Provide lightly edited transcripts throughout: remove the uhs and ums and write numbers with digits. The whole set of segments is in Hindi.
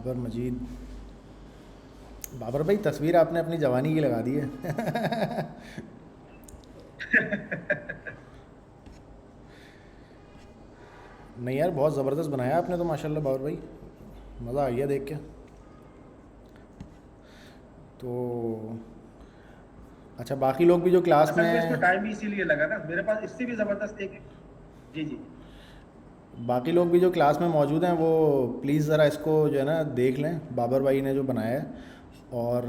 बाबर मजीद। बाबर भाई तस्वीर आपने अपनी जवानी की लगा दी है। नहीं यार, बहुत ज़बरदस्त बनाया आपने तो माशाल्लाह बाबर भाई। मज़ा आ गया देख के। तो अच्छा, बाकी लोग भी जो क्लास असल में इसमें में टाइम भी इसीलिए लगा ना, मेरे पास इससे भी जबरदस्त एक। जी जी। बाकी लोग भी जो क्लास में मौजूद हैं वो प्लीज़ ज़रा इसको जो है ना देख लें, बाबर भाई ने जो बनाया है। और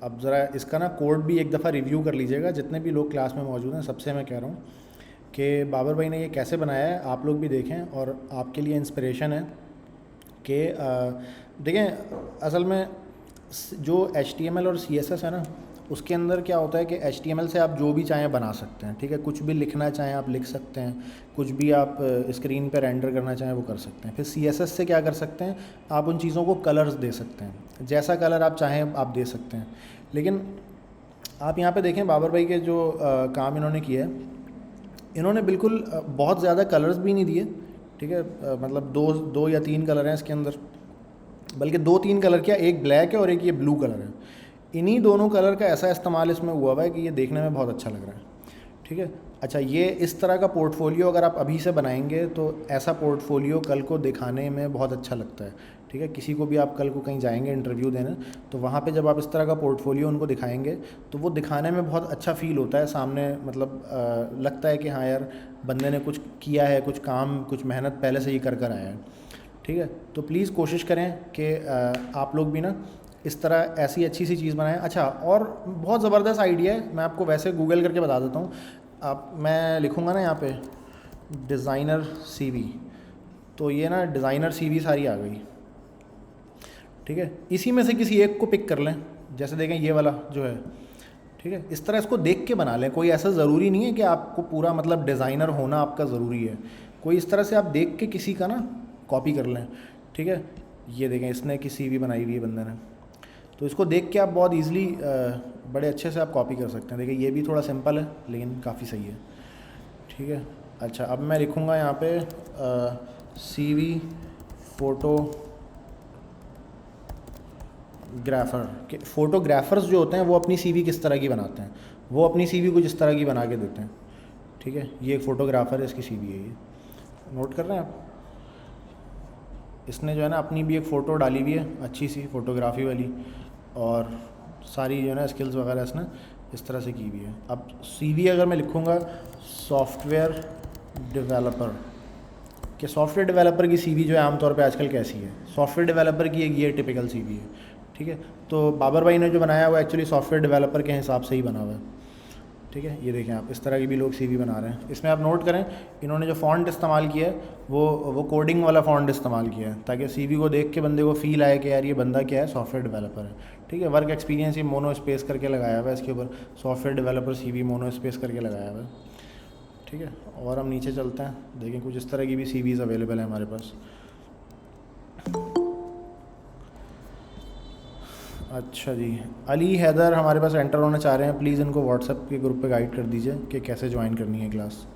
अब ज़रा इसका ना कोड भी एक दफ़ा रिव्यू कर लीजिएगा, जितने भी लोग क्लास में मौजूद हैं सबसे मैं कह रहा हूँ कि बाबर भाई ने ये कैसे बनाया है, आप लोग भी देखें और आपके लिए इंस्पिरेशन है कि देखें असल में जो HTML और CSS है ना, उसके अंदर क्या होता है कि HTML से आप जो भी चाहें बना सकते हैं, ठीक है, कुछ भी लिखना चाहें आप लिख सकते हैं, कुछ भी आप स्क्रीन पर रेंडर करना चाहें वो कर सकते हैं। फिर CSS से क्या कर सकते हैं, आप उन चीज़ों को कलर्स दे सकते हैं, जैसा कलर आप चाहें आप दे सकते हैं। लेकिन आप यहाँ पे देखें बाबर भाई के जो काम इन्होंने किया है, इन्होंने बिल्कुल बहुत ज़्यादा कलर्स भी नहीं दिए, ठीक है, मतलब दो दो या तीन कलर हैं इसके अंदर, बल्कि दो तीन कलर क्या, एक ब्लैक है और एक ये ब्लू कलर है। इन्हीं दोनों कलर का ऐसा इस्तेमाल इसमें हुआ हुआ है कि ये देखने में बहुत अच्छा लग रहा है, ठीक है। अच्छा, ये इस तरह का पोर्टफोलियो अगर आप अभी से बनाएंगे तो ऐसा पोर्टफोलियो कल को दिखाने में बहुत अच्छा लगता है, ठीक है। किसी को भी आप कल को कहीं जाएंगे इंटरव्यू देने, तो वहाँ पे जब आप इस तरह का पोर्टफोलियो उनको दिखाएंगे तो वो दिखाने में बहुत अच्छा फ़ील होता है सामने, मतलब लगता है कि हाँ यार, बंदे ने कुछ किया है, कुछ काम, कुछ मेहनत पहले से ही कर कर आया है, ठीक है। तो प्लीज़ कोशिश करें कि आप लोग भी ना इस तरह ऐसी अच्छी सी चीज़ बनाएं। अच्छा, और बहुत ज़बरदस्त आइडिया है, मैं आपको वैसे गूगल करके बता देता हूँ। आप मैं लिखूँगा ना यहाँ पे डिज़ाइनर CV, तो ये ना डिज़ाइनर CV सारी आ गई, ठीक है। इसी में से किसी एक को पिक कर लें, जैसे देखें ये वाला जो है, ठीक है। इस तरह इसको देख के बना लें, कोई ऐसा ज़रूरी नहीं है कि आपको पूरा मतलब डिज़ाइनर होना आपका ज़रूरी है। कोई इस तरह से आप देख के किसी का ना कॉपी कर लें, ठीक है। ये देखें इसने की CV बनाई हुई है बंदे ने, तो इसको देख के आप बहुत ईज़िली बड़े अच्छे से आप कॉपी कर सकते हैं। देखिए ये भी थोड़ा सिंपल है लेकिन काफ़ी सही है, ठीक है। अच्छा, अब मैं लिखूँगा यहाँ पे CV फ़ोटो ग्राफ़र के फ़ोटोग्राफ़र्स जो होते हैं वो अपनी CV किस तरह की बनाते हैं, वो अपनी CV कुछ इस तरह की बना के देते हैं, ठीक है। ये एक फ़ोटोग्राफ़र है, इसकी CV है ये, नोट कर रहे हैं आप। इसने जो है ना अपनी भी एक फ़ोटो डाली हुई है अच्छी सी फ़ोटोग्राफ़ी वाली, और सारी जो है ना स्किल्स वगैरह इसने इस तरह से की हुई है। अब CV अगर मैं लिखूँगा सॉफ्टवेयर डेवलपर, कि सॉफ्टवेयर डेवलपर की CV जो है आमतौर पे आजकल कैसी है, सॉफ्टवेयर डेवलपर की एक ये टिपिकल CV है, ठीक है। तो बाबर भाई ने जो बनाया वो एक्चुअली सॉफ्टवेयर डेवलपर के हिसाब से ही बना हुआ है, ठीक है। ये देखें आप, इस तरह की भी लोग CV बना रहे हैं। इसमें आप नोट करें, इन्होंने जो फ़ॉन्ट इस्तेमाल किया है वो कोडिंग वाला फ़ॉन्ट इस्तेमाल किया है, ताकि CV को देख के बंदे को फ़ील आए कि यार ये बंदा क्या है, सॉफ्टवेयर डेवलपर है, ठीक है। वर्क एक्सपीरियंस ये मोनो स्पेस करके लगाया हुआ है इसके ऊपर, software developer CV mono space करके लगाया हुआ है, ठीक है। और हम नीचे चलते हैं, देखें कुछ इस तरह की भी CVs अवेलेबल है हमारे पास। अच्छा जी, अली हैदर हमारे पास एंटर होना चाह रहे हैं, प्लीज़ इनको व्हाट्सएप के ग्रुप पे गाइड कर दीजिए कि कैसे ज्वाइन करनी है क्लास।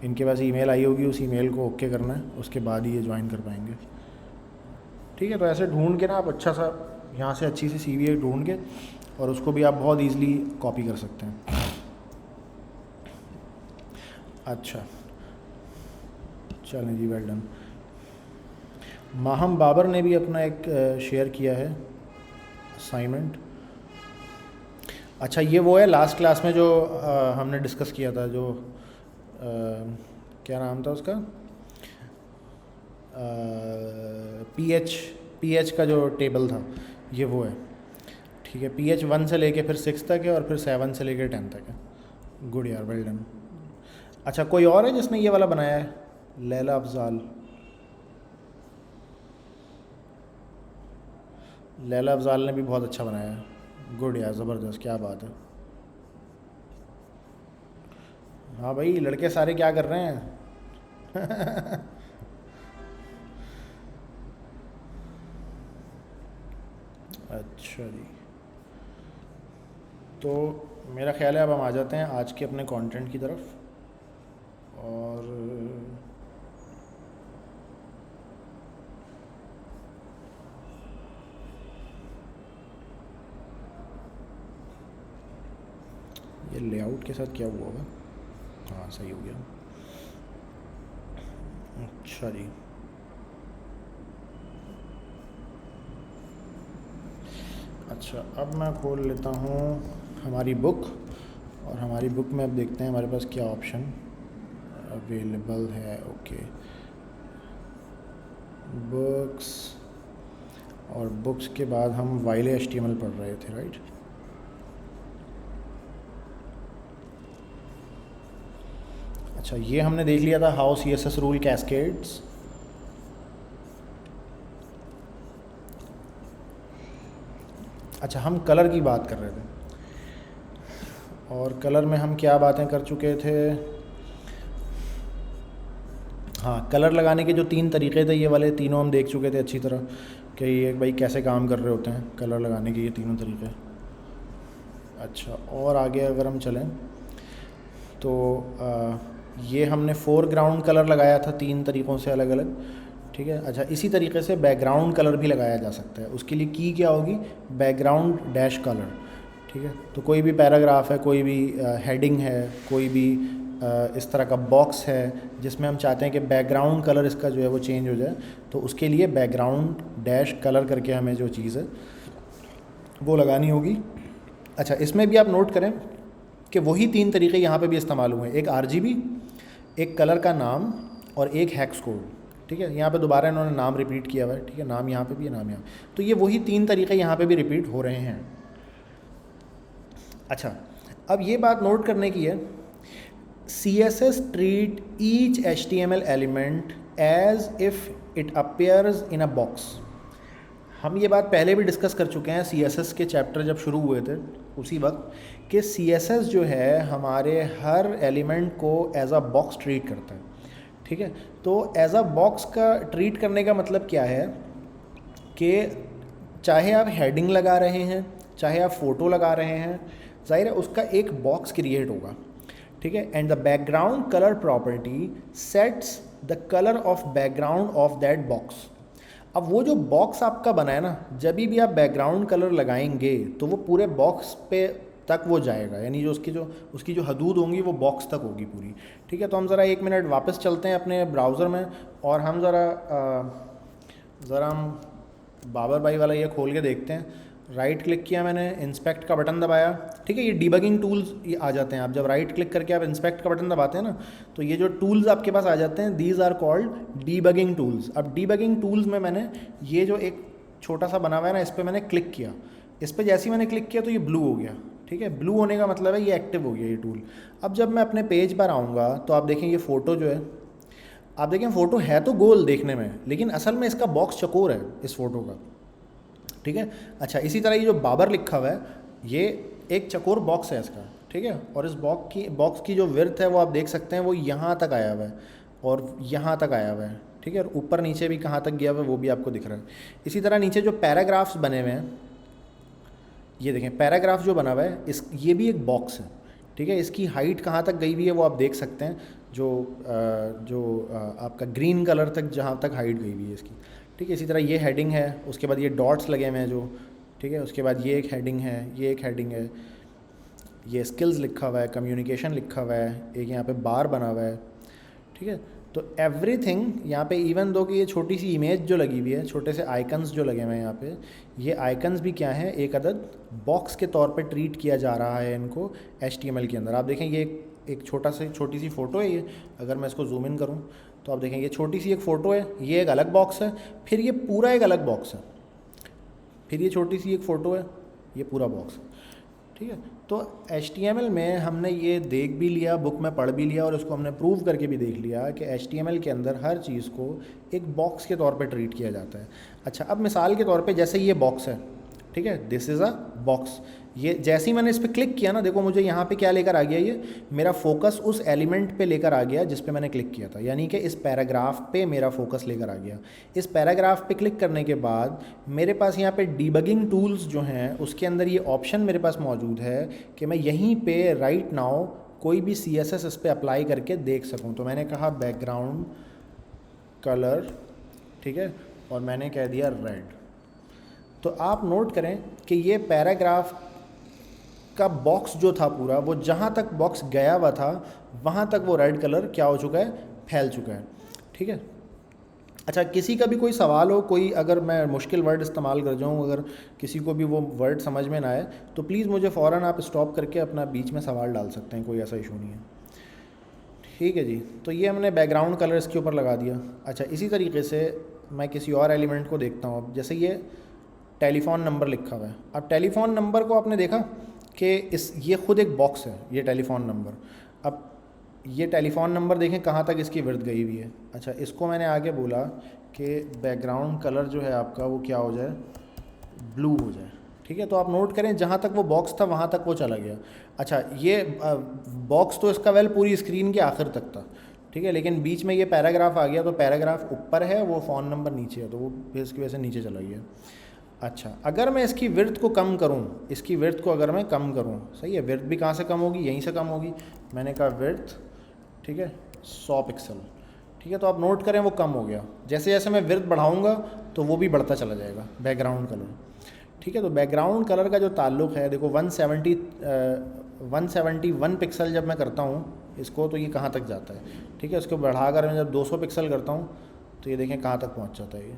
इनके पास ईमेल आई होगी, उस ईमेल को ओके करना है, उसके बाद ही ये ज्वाइन कर पाएंगे, ठीक है। तो ऐसे ढूंढ के ना आप अच्छा सा यहाँ से अच्छी सी CV ढूंढ के और उसको भी आप बहुत ईजिली कॉपी कर सकते हैं। अच्छा, चलें जी, वेल डन। माहम बाबर ने भी अपना एक शेयर किया है असाइनमेंट। अच्छा, ये वो है लास्ट क्लास में जो हमने डिस्कस किया था, जो क्या नाम था उसका, पी एच का जो टेबल था, ये वो है, ठीक है। PH 1 से लेके फिर 6 तक है और फिर 7 से लेके 10 तक है। गुड यार, वेल डन। अच्छा, कोई और है जिसने ये वाला बनाया है? लैला अफजाल, लैला अफजाल ने भी बहुत अच्छा बनाया है। गुड यार, ज़बरदस्त, क्या बात है। हाँ भाई, लड़के सारे क्या कर रहे हैं? अच्छा जी, तो मेरा ख्याल है अब हम आ जाते हैं आज के अपने कंटेंट की तरफ। और ये लेआउट के साथ क्या हुआ होगा? हाँ सही हो गया। अच्छा जी, अच्छा अब मैं खोल लेता हूँ हमारी बुक, और हमारी बुक में अब देखते हैं हमारे पास क्या ऑप्शन अवेलेबल है। ओके, बुक्स, और बुक्स के बाद हम वाइल एचटीएमएल पढ़ रहे थे, राइट? अच्छा, ये हमने देख लिया था हाउ सीएसएस रूल कैस्केड्स। अच्छा, हम कलर की बात कर रहे थे, और कलर में हम क्या बातें कर चुके थे? हाँ, कलर लगाने के जो 3 तरीक़े थे, ये वाले तीनों हम देख चुके थे अच्छी तरह कि ये भाई कैसे काम कर रहे होते हैं कलर लगाने के ये तीनों तरीक़े। अच्छा, और आगे अगर हम चलें तो ये हमने फोरग्राउंड कलर लगाया था 3 तरीक़ों से अलग अलग, ठीक है। अच्छा, इसी तरीके से बैकग्राउंड कलर भी लगाया जा सकता है। उसके लिए की क्या होगी? बैकग्राउंड डैश कलर, ठीक है। तो कोई भी पैराग्राफ है, कोई भी हेडिंग है, कोई भी इस तरह का बॉक्स है जिसमें हम चाहते हैं कि बैकग्राउंड कलर इसका जो है वो चेंज हो जाए, तो उसके लिए बैकग्राउंड डैश कलर करके हमें जो चीज़ है वो लगानी होगी। अच्छा, इसमें भी आप नोट करें कि वही 3 तरीक़े यहाँ पे भी इस्तेमाल हुए हैं, एक आरजीबी, एक कलर का नाम, और एक हेक्स कोड, ठीक है। यहाँ पे दोबारा इन्होंने नाम रिपीट किया हुआ है, ठीक है, नाम यहाँ पे भी है, नाम यहाँ, तो ये वही 3 तरीक़े यहाँ पे भी रिपीट हो रहे हैं। अच्छा, अब ये बात नोट करने की है, CSS treat each HTML element as if it appears in a box। हम ये बात पहले भी डिस्कस कर चुके हैं CSS के चैप्टर जब शुरू हुए थे उसी वक्त, कि CSS जो है हमारे हर एलिमेंट को एज अ बॉक्स ट्रीट करता है, ठीक है। तो एज अ बॉक्स का ट्रीट करने का मतलब क्या है कि चाहे आप हेडिंग लगा रहे हैं, चाहे आप फ़ोटो लगा रहे हैं, ज़ाहिर है उसका एक बॉक्स क्रिएट होगा, ठीक है। And the background colour property sets the colour of background of that box. अब वो जो बॉक्स आपका बना है ना, जब भी आप बैकग्राउंड कलर लगाएंगे तो वो पूरे बॉक्स पे तक वो जाएगा, यानी जो उसकी जो हदूद होंगी वो बॉक्स तक होगी पूरी, ठीक है। तो हम ज़रा 1 मिनट वापस चलते हैं अपने ब्राउज़र में, और हम ज़रा हम बाबर भाई वाला ये खोल के देखते हैं। राइट क्लिक किया मैंने, इंस्पेक्ट का बटन दबाया, ठीक है। ये डीबगिंग टूल्स ये आ जाते हैं, आप जब राइट क्लिक करके आप इंस्पेक्ट का बटन दबाते हैं ना, तो ये जो टूल्स आपके पास आ जाते हैं, these are called debugging tools. अब डीबगिंग टूल्स में मैंने ये जो एक छोटा सा बना हुआ है ना, इस पर मैंने क्लिक किया, इस पर जैसे ही मैंने क्लिक किया तो ये ब्लू हो गया, ठीक है। ब्लू होने का मतलब है ये एक्टिव हो गया ये टूल। अब जब मैं अपने पेज पर आऊँगा तो आप देखें ये फ़ोटो जो है, आप देखें फ़ोटो है तो गोल देखने में, लेकिन असल में इसका बॉक्स चकोर है इस फ़ोटो का, ठीक है। अच्छा, इसी तरह ये जो बाबर लिखा हुआ है ये एक चकोर बॉक्स है इसका, ठीक है। और इस बॉक्स की जो विड्थ है वो आप देख सकते हैं, वो यहाँ तक आया हुआ है और यहाँ तक आया हुआ है, ठीक है। और ऊपर नीचे भी कहाँ तक गया हुआ है वो भी आपको दिख रहा है। इसी तरह नीचे जो पैराग्राफ्स बने हुए हैं, ये देखें पैराग्राफ जो बना हुआ है ये भी एक बॉक्स है, ठीक है। इसकी हाइट कहाँ तक गई हुई है वो आप देख सकते हैं, जो आपका ग्रीन कलर तक जहाँ तक हाइट गई हुई है इसकी, ठीक है। इसी तरह ये हेडिंग है, उसके बाद ये डॉट्स लगे हुए हैं जो, ठीक है। उसके बाद ये एक हेडिंग है, ये एक हेडिंग है, ये स्किल्स लिखा हुआ है, कम्युनिकेशन लिखा हुआ है, एक यहाँ पे बार बना हुआ है, ठीक है। तो एवरीथिंग यहाँ पे, इवन दो कि ये छोटी सी इमेज जो लगी हुई है, छोटे से आइकन्स जो लगे हुए हैं यहाँ पे, ये आइकन्स भी क्या हैं, एक अदद बॉक्स के तौर पे ट्रीट किया जा रहा है इनको HTML के अंदर। आप देखें ये एक छोटी सी फ़ोटो है ये, अगर मैं इसको जूम इन करूँ तो आप देखें ये छोटी सी एक फ़ोटो है, ये एक अलग बॉक्स है, फिर ये पूरा एक अलग बॉक्स है, फिर ये छोटी सी एक फ़ोटो है, ये पूरा बॉक्स है, ठीक है। तो HTML में हमने ये देख भी लिया, बुक में पढ़ भी लिया, और उसको हमने प्रूव करके भी देख लिया कि HTML के अंदर हर चीज़ को एक बॉक्स के तौर पे ट्रीट किया जाता है। अच्छा, अब मिसाल के तौर पे जैसे ये बॉक्स है, ठीक है, दिस इज़ अ बॉक्स, ये जैसे ही मैंने इस पर क्लिक किया ना, देखो मुझे यहाँ पे क्या लेकर आ गया, ये मेरा फोकस उस एलिमेंट पे लेकर आ गया जिस पे मैंने क्लिक किया था, यानी कि इस पैराग्राफ पे मेरा फोकस लेकर आ गया। इस पैराग्राफ पे क्लिक करने के बाद मेरे पास यहाँ पे डीबगिंग टूल्स जो हैं उसके अंदर ये ऑप्शन मेरे पास मौजूद है कि मैं यहीं पे राइट नाउ कोई भी CSS इस पर अप्लाई करके देख सकूँ। तो मैंने कहा बैकग्राउंड कलर, ठीक है, और मैंने कह दिया रेड। तो आप नोट करें कि ये पैराग्राफ इसका बॉक्स जो था पूरा, वो जहाँ तक बॉक्स गया हुआ था वहाँ तक वो रेड कलर क्या हो चुका है, फैल चुका है। ठीक है। अच्छा, किसी का भी कोई सवाल हो, कोई अगर मैं मुश्किल वर्ड इस्तेमाल कर जाऊँ, अगर किसी को भी वो वर्ड समझ में ना आए तो प्लीज़ मुझे फ़ौरन आप स्टॉप करके अपना बीच में सवाल डाल सकते हैं, कोई ऐसा इशू नहीं है। ठीक है जी। तो ये हमने बैकग्राउंड कलर इसके ऊपर लगा दिया। अच्छा, इसी तरीके से मैं किसी और एलिमेंट को देखता हूँ। अब जैसे ये टेलीफ़ोन नंबर लिखा हुआ है। अब टेलीफ़ोन नंबर को आपने देखा कि ये ख़ुद एक बॉक्स है, ये टेलीफ़ोन नंबर। अब ये टेलीफ़ोन नंबर देखें कहाँ तक इसकी विड्थ गई हुई है। अच्छा, इसको मैंने आगे बोला कि बैकग्राउंड कलर जो है आपका वो क्या हो जाए, ब्लू हो जाए। ठीक है। तो आप नोट करें जहाँ तक वो बॉक्स था वहाँ तक वो चला गया। अच्छा, ये बॉक्स तो इसका पूरी स्क्रीन के आखिर तक था। ठीक है। लेकिन बीच में ये पैराग्राफ आ गया, तो पैराग्राफ ऊपर है, वो फ़ोन नंबर नीचे है, तो वो इसकी वजह से नीचे चला गया। अच्छा, अगर मैं इसकी विड्थ को कम करूं, इसकी विड्थ को अगर मैं कम करूं, सही है, विड्थ भी कहाँ से कम होगी, यहीं से कम होगी। मैंने कहा विड्थ, ठीक है, 100 पिक्सल। ठीक है। तो आप नोट करें वो कम हो गया। जैसे जैसे मैं विड्थ बढ़ाऊंगा तो वो भी बढ़ता चला जाएगा बैकग्राउंड कलर। ठीक है। तो बैकग्राउंड कलर का जो ताल्लुक़ है, देखो 171 पिक्सल जब मैं करता हूँ इसको, तो ये कहाँ तक जाता है। ठीक है। उसको बढ़ाकर मैं जब 200 पिक्सल करता हूँ तो ये देखें कहाँ तक पहुँच जाता है ये।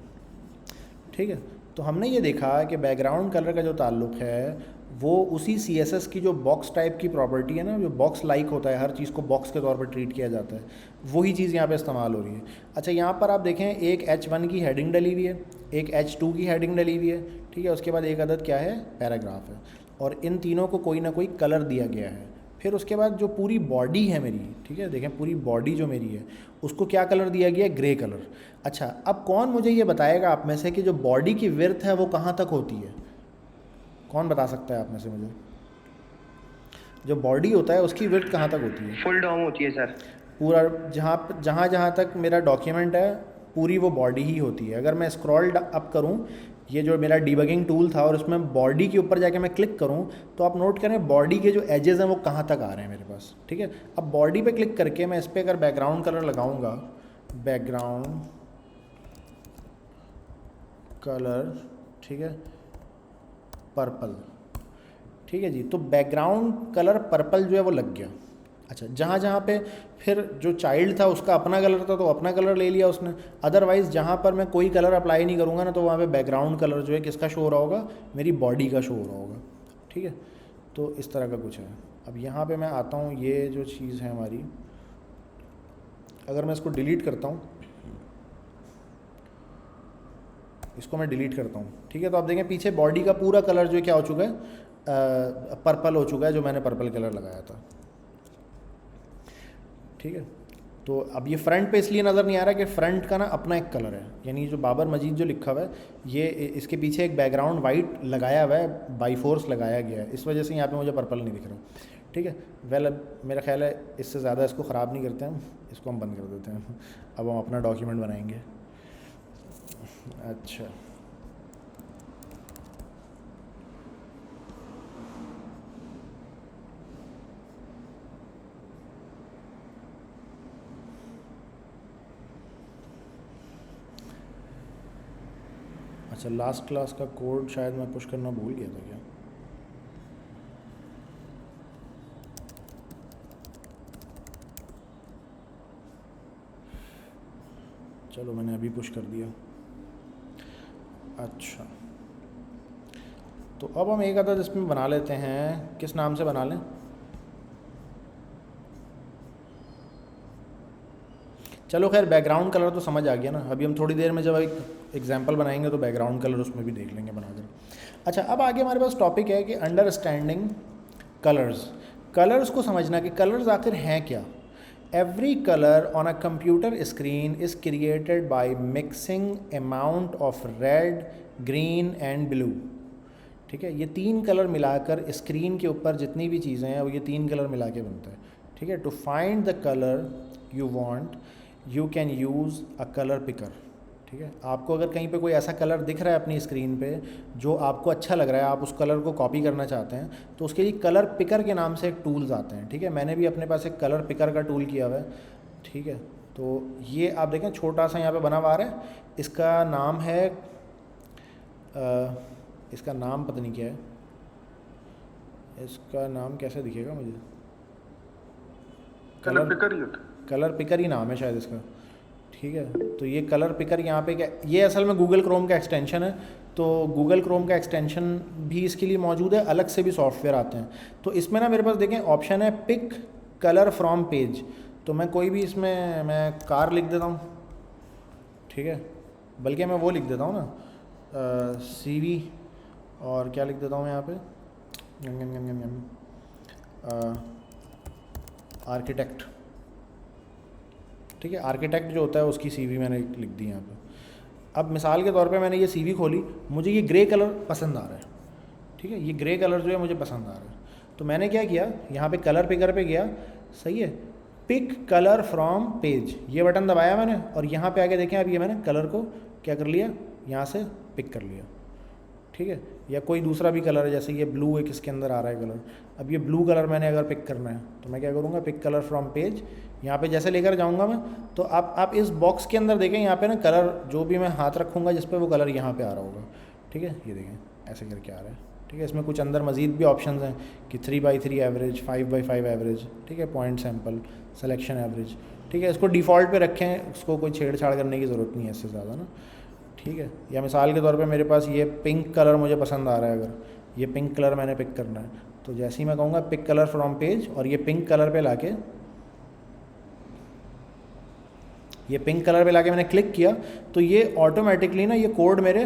ठीक है। तो हमने ये देखा कि बैकग्राउंड कलर का जो ताल्लुक़ है वो उसी CSS की जो बॉक्स टाइप की प्रॉपर्टी है ना, जो बॉक्स लाइक होता है, हर चीज़ को बॉक्स के तौर पर ट्रीट किया जाता है, वही चीज़ यहाँ पे इस्तेमाल हो रही है। अच्छा, यहाँ पर आप देखें एक H1 की हेडिंग डली हुई है, एक H2 की हेडिंग डली हुई है। ठीक है। उसके बाद एक अदद क्या है, पैराग्राफ है, और इन तीनों को कोई ना कोई कलर दिया गया है। फिर उसके बाद जो पूरी बॉडी है मेरी, ठीक है, देखें पूरी बॉडी जो मेरी है उसको क्या कलर दिया गया है, ग्रे कलर। अच्छा, अब कौन मुझे ये बताएगा आप में से कि जो बॉडी की विड्थ है वो कहाँ तक होती है, कौन बता सकता है आप में से मुझे? जो बॉडी होता है उसकी विड्थ कहाँ तक होती है? फुल डॉम होती है सर। पूरा जहाँ जहाँ तक मेरा डॉक्यूमेंट है पूरी वो बॉडी ही होती है। अगर मैं स्क्रॉल अप करूँ, ये जो मेरा डीबगिंग टूल था, और उसमें बॉडी के ऊपर जाके मैं क्लिक करूँ, तो आप नोट करें बॉडी के जो एजेस हैं वो कहाँ तक आ रहे हैं मेरे पास। ठीक है। अब बॉडी पे क्लिक करके मैं इस पर अगर बैकग्राउंड कलर लगाऊंगा, बैकग्राउंड कलर, ठीक है, पर्पल। ठीक है जी। तो बैकग्राउंड कलर पर्पल जो है वो लग गया। अच्छा, जहाँ जहाँ पे फिर जो चाइल्ड था उसका अपना कलर था तो अपना कलर ले लिया उसने। अदरवाइज़ जहाँ पर मैं कोई कलर अप्लाई नहीं करूँगा ना, तो वहाँ पे बैकग्राउंड कलर जो है किसका शो हो रहा होगा, मेरी बॉडी का शो हो रहा होगा। ठीक है। तो इस तरह का कुछ है। अब यहाँ पे मैं आता हूँ, ये जो चीज़ है हमारी, अगर मैं इसको डिलीट करता हूँ, इसको मैं डिलीट करता हूँ, ठीक है, तो आप देखें पीछे बॉडी का पूरा कलर जो है क्या हो चुका है, पर्पल हो चुका है, जो मैंने पर्पल कलर लगाया था। ठीक है। तो अब ये फ्रंट पे इसलिए नज़र नहीं आ रहा कि फ्रंट का ना अपना एक कलर है, यानी जो बाबर मजीद जो लिखा हुआ है, ये इसके पीछे एक बैकग्राउंड वाइट लगाया हुआ है, बाई फोर्स लगाया गया है, इस वजह से यहाँ पे मुझे पर्पल नहीं दिख रहा। ठीक है। वेल, अब मेरा ख्याल है इससे ज़्यादा इसको ख़राब नहीं करते हम, इसको हम बंद कर देते हैं। अब हम अपना डॉक्यूमेंट बनाएंगे। अच्छा, अच्छा, लास्ट क्लास का कोड शायद मैं पुश करना भूल गया था क्या? चलो मैंने अभी पुश कर दिया। अच्छा, तो अब हम एक अदद इसमें बना लेते हैं, किस नाम से बना लें? चलो खैर, बैकग्राउंड कलर तो समझ आ गया ना। अभी हम थोड़ी देर में जब एक एग्जांपल बनाएंगे तो बैकग्राउंड कलर उसमें भी देख लेंगे बनाकर। अच्छा, अब आगे हमारे पास टॉपिक है कि अंडरस्टैंडिंग कलर्स। कलर्स को समझना कि कलर्स आखिर हैं क्या। Every colour on a computer screen is created by mixing amount of red, green and blue. ठीक है। ये तीन कलर मिलाकर स्क्रीन के ऊपर जितनी भी चीज़ें हैं वो ये तीन कलर मिला के बनता है। ठीक है। To find the colour you want you can use a colour picker. ठीक है। आपको अगर कहीं पे कोई ऐसा कलर दिख रहा है अपनी स्क्रीन पे जो आपको अच्छा लग रहा है, आप उस कलर को कॉपी करना चाहते हैं, तो उसके लिए कलर पिकर के नाम से एक टूल्स आते हैं। ठीक है। मैंने भी अपने पास एक कलर पिकर का टूल किया हुआ है। ठीक है। तो ये आप देखें छोटा सा यहाँ पे बना हुआ है, इसका नाम है इसका नाम पता नहीं क्या है, इसका नाम कैसे दिखेगा मुझे? कलर पिकर ही होता है। कलर पिकर ही नाम है शायद इसका। ठीक है, तो ये कलर पिकर यहाँ पे क्या, ये असल में गूगल क्रोम का एक्सटेंशन है। तो गूगल क्रोम का एक्सटेंशन भी इसके लिए मौजूद है, अलग से भी सॉफ्टवेयर आते हैं। तो इसमें ना मेरे पास देखें ऑप्शन है पिक कलर फ्रॉम पेज। तो मैं कोई भी इसमें मैं कार लिख देता हूँ, ठीक है, बल्कि मैं वो लिख देता हूँ ना CV, और क्या लिख देता हूँ यहाँ पे, आर्किटेक्ट। ठीक है, आर्किटेक्ट जो होता है उसकी CV मैंने लिख दी यहाँ पे। अब मिसाल के तौर पे मैंने ये CV खोली, मुझे ये ग्रे कलर पसंद आ रहा है। ठीक है, ये ग्रे कलर जो है मुझे पसंद आ रहा है। तो मैंने क्या किया, यहाँ पे कलर पिकर पे गया, सही है, पिक कलर फ्रॉम पेज, ये बटन दबाया मैंने, और यहाँ पे आके देखें अब ये मैंने कलर को क्या कर लिया, यहाँ से पिक कर लिया। ठीक है, या कोई दूसरा भी कलर है, जैसे ये ब्लू है, किसके अंदर आ रहा है कलर, अब ये ब्लू कलर मैंने अगर पिक करना है तो मैं क्या करूँगा, पिक कलर फ्रॉम पेज, यहाँ पे जैसे लेकर जाऊँगा मैं, तो आप इस बॉक्स के अंदर देखें, यहाँ पे ना कलर जो भी मैं हाथ रखूँगा जिस पे वो कलर यहाँ पे आ रहा होगा। ठीक है, ये देखें ऐसे करके आ रहा है। ठीक है, इसमें कुछ अंदर मज़ीद भी ऑप्शंस हैं कि 3x3 एवरेज, 5x5 एवरेज, ठीक है, पॉइंट सैम्पल, सिलेक्शन एवरेज। ठीक है, इसको डिफ़ॉल्ट पे रखें, उसको कोई छेड़छाड़ करने की ज़रूरत नहीं है इससे ज़्यादा ना। ठीक है, या मिसाल के तौर पे मेरे पास ये पिंक कलर मुझे पसंद आ रहा है, अगर ये पिंक कलर मैंने पिक करना है तो जैसे ही मैं कहूँगा पिक कलर फ्रॉम पेज, और ये पिंक कलर पे लाके मैंने क्लिक किया, तो ये ऑटोमेटिकली ना ये कोड मेरे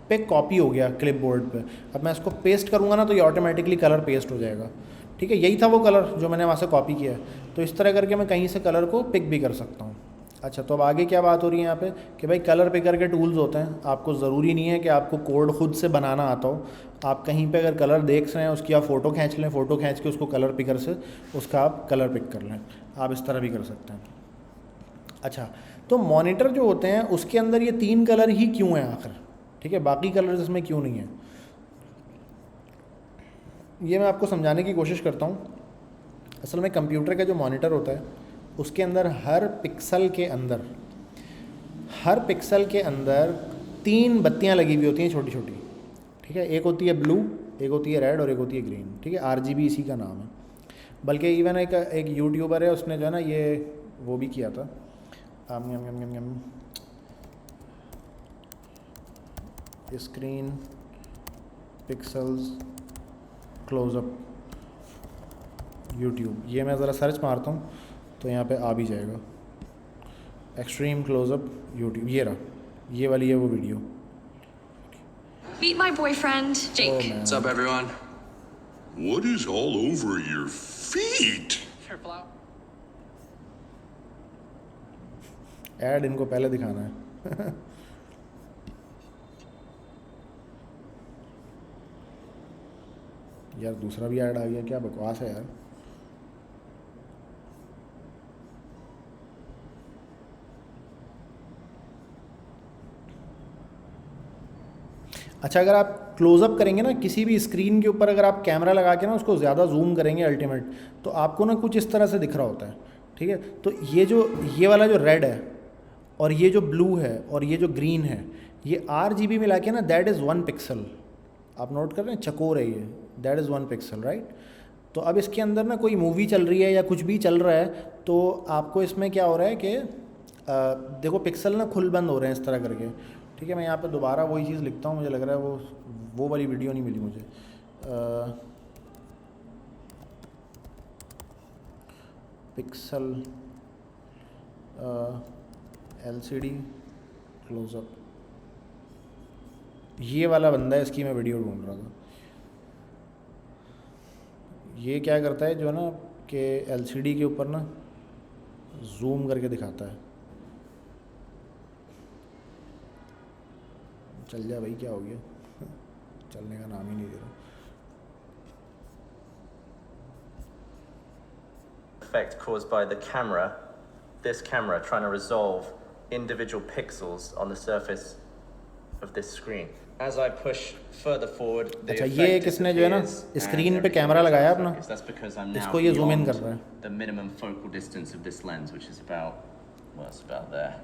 पे कॉपी हो गया क्लिपबोर्ड पे। अब मैं इसको पेस्ट करूँगा ना तो ये ऑटोमेटिकली कलर पेस्ट हो जाएगा। ठीक है, यही था वो कलर जो मैंने वहाँ से कॉपी किया है। तो इस तरह करके मैं कहीं से कलर को पिक भी कर सकता हूँ। अच्छा, तो अब आगे क्या बात हो रही है यहाँ पे कि भाई कलर पिकर के टूल्स होते हैं, आपको ज़रूरी नहीं है कि आपको कोड खुद से बनाना आता हो। आप कहीं पे अगर कलर देख रहे हैं उसकी आप फ़ोटो खींच लें, फ़ोटो खींच के उसको कलर पिकर से उसका आप कलर पिक कर लें, आप इस तरह भी कर सकते हैं। अच्छा, तो मॉनिटर जो होते हैं उसके अंदर ये 3 कलर ही क्यों हैं आखिर? ठीक है, बाकी कलर्स इसमें क्यों नहीं है, ये मैं आपको समझाने की कोशिश करता हूँ। असल में कंप्यूटर का जो मॉनिटर होता है उसके अंदर हर पिक्सल के अंदर 3 बत्तियाँ लगी हुई होती हैं छोटी छोटी। ठीक है, एक होती है ब्लू, एक होती है रेड और एक होती है ग्रीन। ठीक है, RGB इसी का नाम है। बल्कि इवन एक यूट्यूबर है, उसने जो है ना ये वो भी किया था, स्क्रीन पिक्सल्स क्लोज़अप यूट्यूब, ये मैं ज़रा सर्च मारता हूँ तो यहाँ पे आ भी जाएगा, एक्सट्रीम क्लोज़अप यूट्यूब, ये रहा, ये वाली है वो video. Meet my boyfriend, Jake. What's up, everyone? What is all over your feet? Careful out. Add इनको पहले दिखाना है। यार दूसरा भी ऐड आ गया, क्या बकवास है यार। अच्छा, अगर आप क्लोज़अप करेंगे ना किसी भी स्क्रीन के ऊपर, अगर आप कैमरा लगा के ना उसको ज़्यादा जूम करेंगे अल्टीमेट, तो आपको ना कुछ इस तरह से दिख रहा होता है। ठीक है, तो ये वाला जो रेड है और ये जो ब्लू है और ये जो ग्रीन है, ये RGB मिला के ना दैट इज़ 1 पिक्सल। आप नोट कर रहे हैं, चकोर है ये, दैट इज़ 1 पिक्सल, राइट। तो अब इसके अंदर ना कोई मूवी चल रही है या कुछ भी चल रहा है, तो आपको इसमें क्या हो रहा है कि देखो पिक्सल ना खुल बंद हो रहे हैं इस तरह करके। ठीक है, मैं यहाँ पे दोबारा वही चीज़ लिखता हूँ, मुझे लग रहा है वो वाली वीडियो नहीं मिली मुझे। पिक्सल LCD क्लोज़अप, ये वाला बंदा है, इसकी मैं वीडियो ढूंढ रहा था। ये क्या करता है जो है ना कि LCD के ऊपर ना जूम करके दिखाता है। चल जा भाई, क्या हो गया, चलने का नाम ही नहीं दे रहा। Effect caused by the camera, this camera trying to resolve individual pixels on the surface of this screen. As I push further forward, the अच्छा, effect ये किसने जो है ना disappears स्क्रीन and पे कैमरा everything लगाया goes अपना, focus. That's because I'm now इसको ये जूम इन कर beyond रहा है। the minimum focal distance of this lens, which is about, well, it's about there.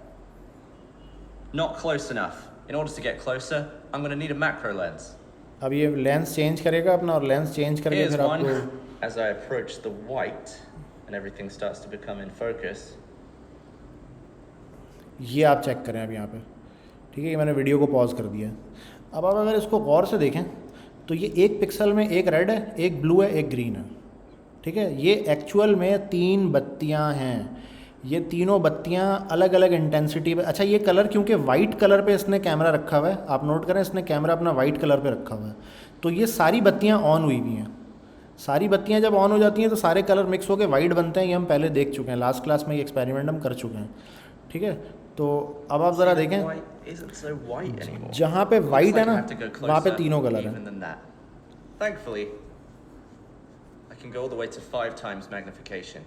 Not close enough. In order to get closer, I'm going to need a macro lens. अब ये लेंस चेंज करेगा अपना, और लेंस चेंज करके Here's फिर one. आपको As I approach the white and everything starts to become in focus. ये आप चेक करें अब यहाँ पे, ठीक है, ये मैंने वीडियो को पॉज कर दिया है। अब आप अगर इसको गौर से देखें तो ये एक पिक्सल में एक रेड है, एक ब्लू है, एक ग्रीन है, ठीक है। ये एक्चुअल में 3 बत्तियाँ हैं। ये तीनों बत्तियाँ अलग अलग इंटेंसिटी पे, अच्छा ये कलर क्योंकि वाइट कलर पे इसने कैमरा रखा हुआ है, आप नोट करें इसने कैमरा अपना वाइट कलर पे रखा हुआ है, तो ये सारी बत्तियाँ ऑन हुई हुई हैं। सारी बत्तियाँ जब ऑन हो जाती हैं तो सारे कलर मिक्स होकर वाइट बनते हैं। ये हम पहले देख चुके हैं, लास्ट क्लास में ये एक्सपेरिमेंट हम कर चुके हैं, ठीक है। तो अब आप ज़रा देखें, White isn't so white anymore. जहाँ पे वाइट है Looks like ना I have to go वहाँ पे closer तीनों कलर even हैं। than that. Thankfully, I can go all the way to 5 times magnification.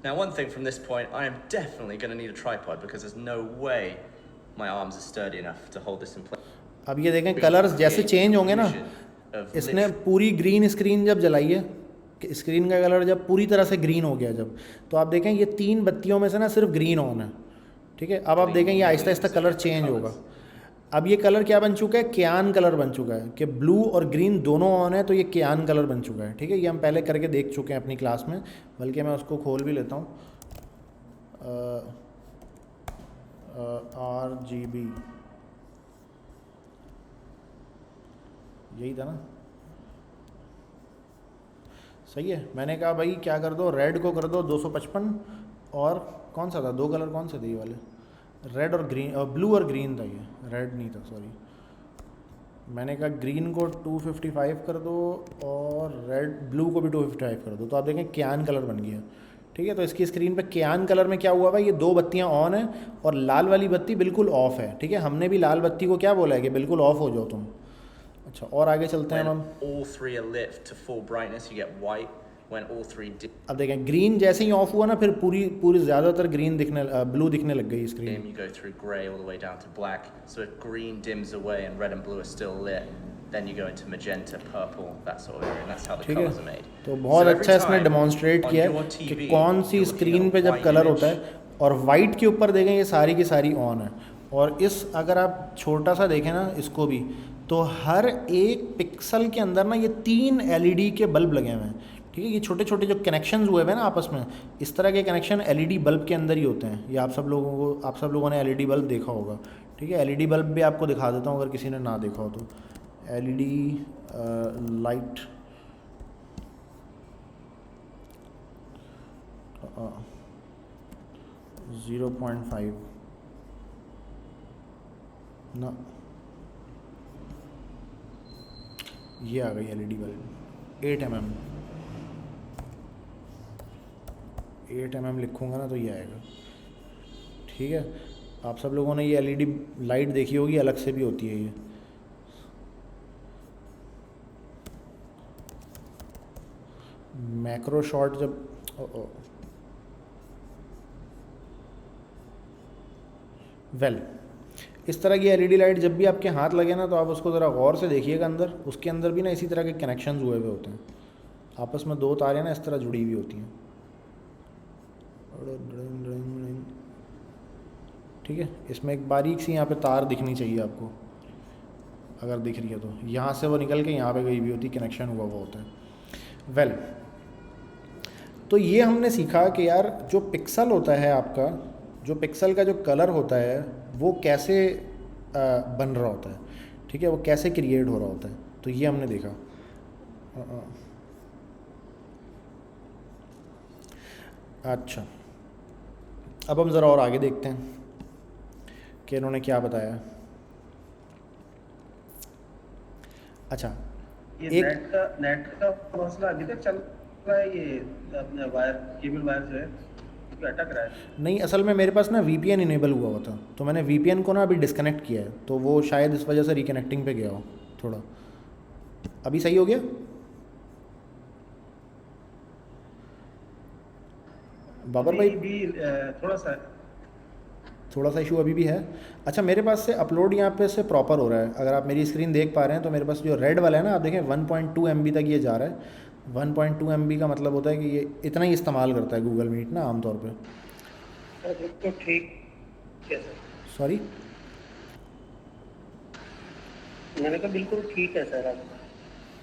Now, one thing from this point, I am definitely going to need a tripod because there's no way my arms are sturdy enough to hold this in place. अब ये देखें कलर्स जैसे चेंज होंगे ना, इसने पूरी ग्रीन स्क्रीन जब जलाई है, कि स्क्रीन का कलर जब पूरी तरह से ग्रीन हो गया जब, तो आप देखें ये 3 बत्तियों में से ना सिर्फ ग्रीन ऑन है, ठीक है। अब आप देखें ये आहिस्ता आहिस्ता कलर चेंज होगा। अब ये कलर क्या बन चुका है, क्यान कलर बन चुका है, कि ब्लू और ग्रीन दोनों ऑन है, तो ये क्यान कलर बन चुका है, ठीक है। ये हम पहले करके देख चुके हैं अपनी क्लास में, बल्कि मैं उसको खोल भी लेता हूँ। RGB यही था ना, सही है। मैंने कहा भाई क्या कर दो, रेड को कर दो 255, और कौन सा था, 2 कलर कौन से थे ये वाले, रेड और ग्रीन, ब्लू और ग्रीन था, ये रेड नहीं था, सॉरी। मैंने कहा ग्रीन को 255 कर दो और रेड ब्लू को भी 255 कर दो, तो आप देखें क्यान कलर बन गया, ठीक है। तो इसकी स्क्रीन पे क्यान कलर में क्या हुआ भाई, ये 2 बत्तियां ऑन है और लाल वाली बत्ती बिल्कुल ऑफ है, ठीक है। हमने भी लाल बत्ती को क्या बोला है कि बिल्कुल ऑफ हो जाओ तुम। अच्छा, और आगे चलते हैं When हम। all 3 are lit to full brightness, you get white. When all 3 dim, अब देखें ग्रीन जैसे ही ऑफ हुआ ना, फिर पूरी ज़्यादातर ग्रीन दिखने, ब्लू दिखने लग गई screen. you go through grey all the way down to black. So if green dims away and red and blue are still lit, then you go into magenta, purple, that sort of area, and that's how the ठीक है, colours are made. तो बहुत So every अच्छा इसने time डेमोन्स्ट्रेट on किया your है कि TV, कौन सी you're looking स्क्रीन at पे a जब white कलर image. होता है, और वाइट के ऊपर देखें ये सारी की सारी ऑन है। और इस अगर आप छोटा सा देखें ना इसको भी, तो हर एक पिक्सल के अंदर ना ये 3 LED के बल्ब लगे हुए हैं, ठीक है। ये छोटे छोटे जो कनेक्शंस हुए हुए हैं ना आपस में, इस तरह के कनेक्शन LED बल्ब के अंदर ही होते हैं। ये आप सब लोगों ने LED बल्ब देखा होगा, ठीक है। LED बल्ब भी आपको दिखा देता हूँ अगर किसी ने ना देखा हो तो। LED लाइट 0.5 ना, ये आ गई LED बल्ब 8 mm। 8 mm लिखूँगा ना तो ये आएगा, ठीक है। आप सब लोगों ने ये LED लाइट देखी होगी, अलग से भी होती है ये। मैक्रो शॉट जब वेल इस तरह की LED लाइट जब भी आपके हाथ लगे ना, तो आप उसको ज़रा गौर से देखिएगा अंदर, उसके अंदर भी ना इसी तरह के कनेक्शंस हुए हुए होते हैं, आपस में 2 तारें ना इस तरह जुड़ी हुई होती हैं, ठीक है। इसमें एक बारीक सी यहाँ पे तार दिखनी चाहिए आपको, अगर दिख रही है तो, यहाँ से वो निकल के यहाँ पे गई हुई होती, कनेक्शन हुआ हुआ होता है। वेल तो ये हमने सीखा कि यार जो पिक्सल होता है आपका, जो पिक्सल का जो कलर होता है वो कैसे बन रहा होता है, ठीक है, वो कैसे क्रिएट हो रहा होता है, तो ये हमने देखा। अच्छा, अब हम ज़रा और आगे देखते हैं कि इन्होंने क्या बताया। अच्छा, ये नेट का मसला अभी तक चल रहा है, ये अपने वायर केबल वायर जो है अटक रहा है। नहीं, असल में मेरे पास ना VPN इनेबल हुआ हुआ था, तो मैंने VPN को ना अभी डिस्कनेक्ट किया है, तो वो शायद इस वजह से रिकनेक्टिंग पे गया हो थोड़ा। अभी सही हो गया? बाबर भाई भी थोड़ा सा इशू अभी भी है। अच्छा, मेरे पास से अपलोड यहाँ पे से प्रॉपर हो रहा है, अगर आप मेरी स्क्रीन देख पा रहे हैं तो मेरे पास जो रेड वाला है ना, आप देखें 1.2 MB तक ये जा रहा है। 1.2 MB का मतलब होता है कि ये इतना ही इस्तेमाल करता है गूगल मीट ना आमतौर पे। तो ठीक है सर। सॉरी, मैंने कहा बिल्कुल ठीक है सर। अब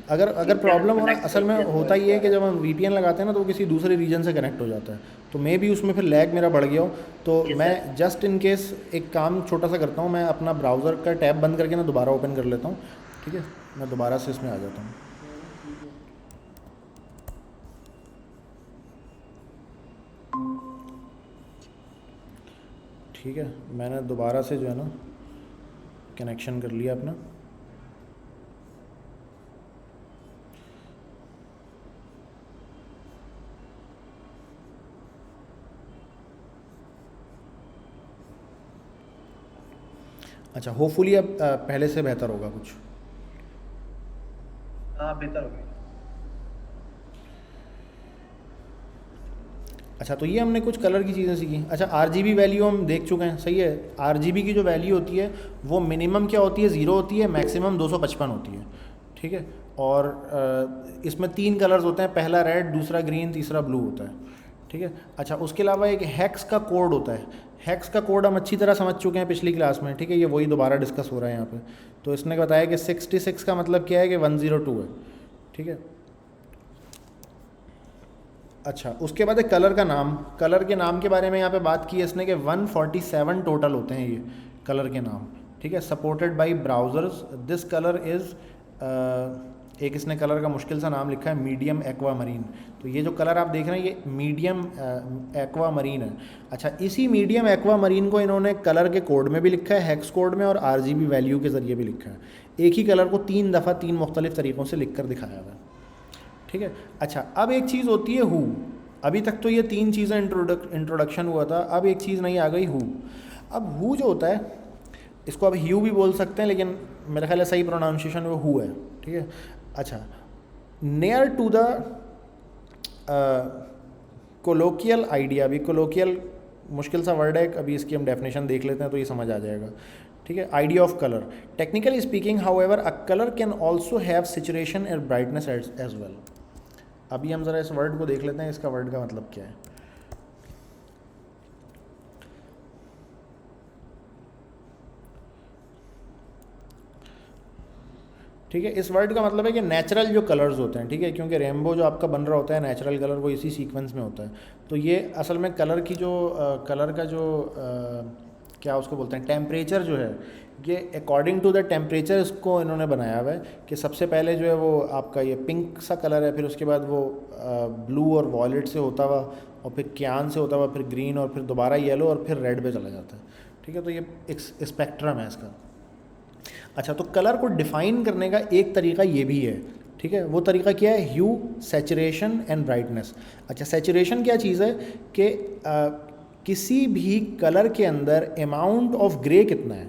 अगर प्रॉब्लम हो ना, connect असल में हो गया होता ये है कि तो जब हम वीपीएन लगाते हैं ना तो वो किसी दूसरे रीजन से कनेक्ट हो जाता है, तो मे भी उसमें फिर लैग मेरा बढ़ गया हो। तो Yes, मैं sir. जस्ट इन केस एक काम छोटा सा करता हूँ, मैं अपना ब्राउज़र का टैब बंद करके ना दोबारा ओपन कर लेता हूँ। ठीक है, मैं दोबारा से इसमें आ जाता हूँ। ठीक है, मैंने दोबारा से जो है ना कनेक्शन कर लिया अपना। अच्छा, होपफुली अब पहले से बेहतर होगा कुछ। हाँ बेहतर हो गया। अच्छा, तो ये हमने कुछ कलर की चीज़ें सीखी। अच्छा, आरजीबी वैल्यू हम देख चुके हैं, सही है। आरजीबी की जो वैल्यू होती है वो मिनिमम क्या होती है, 0 होती है, मैक्सिमम 255 होती है। ठीक है, और इसमें 3 कलर्स होते हैं, पहला रेड, दूसरा ग्रीन, तीसरा ब्लू होता है। ठीक है, अच्छा, उसके अलावा एक हेक्स का कोड होता है। हेक्स का कोड हम अच्छी तरह समझ चुके हैं पिछली क्लास में। ठीक है, ये वही दोबारा डिस्कस हो रहा है यहाँ पे। तो इसने बताया कि 66 का मतलब क्या है कि 102 है। ठीक है, अच्छा, उसके बाद एक कलर का नाम। कलर के नाम के बारे में यहाँ पे बात की है इसने कि 147 टोटल होते हैं ये कलर के नाम। ठीक है, supported by browsers, this colour is, एक इसने कलर का मुश्किल सा नाम लिखा है, मीडियम एक्वा मरीन। तो ये जो कलर आप देख रहे हैं ये मीडियम एक्वा मरीन है। अच्छा, इसी मीडियम एक्वा मरीन को इन्होंने कलर के कोड में भी लिखा है, हेक्स कोड में, और आरजीबी वैल्यू के ज़रिए भी लिखा है। एक ही कलर को 3 दफ़ा 3 मुख्तलिफ़ तरीक़ों से लिख कर दिखाया हुआ है। ठीक है, अच्छा, अब एक चीज़ होती है हु। अभी तक तो ये 3 चीज़ें इंट्रोडक्शन हुआ था, अब एक चीज़ नई आ गई, हु। अब हु जो होता है, इसको अब ह्यू भी बोल सकते हैं, लेकिन मेरे ख्याल है सही प्रोनाउंसिएशन वो हु है। ठीक है, अच्छा, near to the colloquial idea. अभी कोलोकियल मुश्किल सा वर्ड है, अभी इसकी हम डेफिनेशन देख लेते हैं तो ये समझ आ जाएगा। ठीक है, idea of colour, technically speaking however a colour can also have saturation and brightness as well. अभी हम ज़रा इस वर्ड को देख लेते हैं, इसका वर्ड का मतलब क्या है। ठीक है, इस वर्ड का मतलब है कि नेचुरल जो कलर्स होते हैं। ठीक है, क्योंकि रेनबो जो आपका बन रहा होता है नेचुरल कलर, वो इसी सीक्वेंस में होता है। तो ये असल में कलर की जो कलर का जो क्या उसको बोलते हैं, टेम्परेचर जो है, ये अकॉर्डिंग टू द टेम्परेचर इसको इन्होंने बनाया हुआ है कि सबसे पहले जो है वो आपका ये पिंक सा कलर है, फिर उसके बाद वो ब्लू और वॉयलेट से होता हुआ, और फिर क्यान से होता हुआ, फिर ग्रीन, और फिर दोबारा येलो, और फिर रेड पे चला जाता है। ठीक है, तो ये एक स्पेक्ट्रम है इसका। अच्छा, तो कलर को डिफ़ाइन करने का एक तरीका ये भी है। ठीक है, वो तरीका क्या है, ह्यू, सैचुरेशन एंड ब्राइटनेस। अच्छा, सैचुरेशन क्या चीज़ है कि किसी भी कलर के अंदर अमाउंट ऑफ ग्रे कितना है।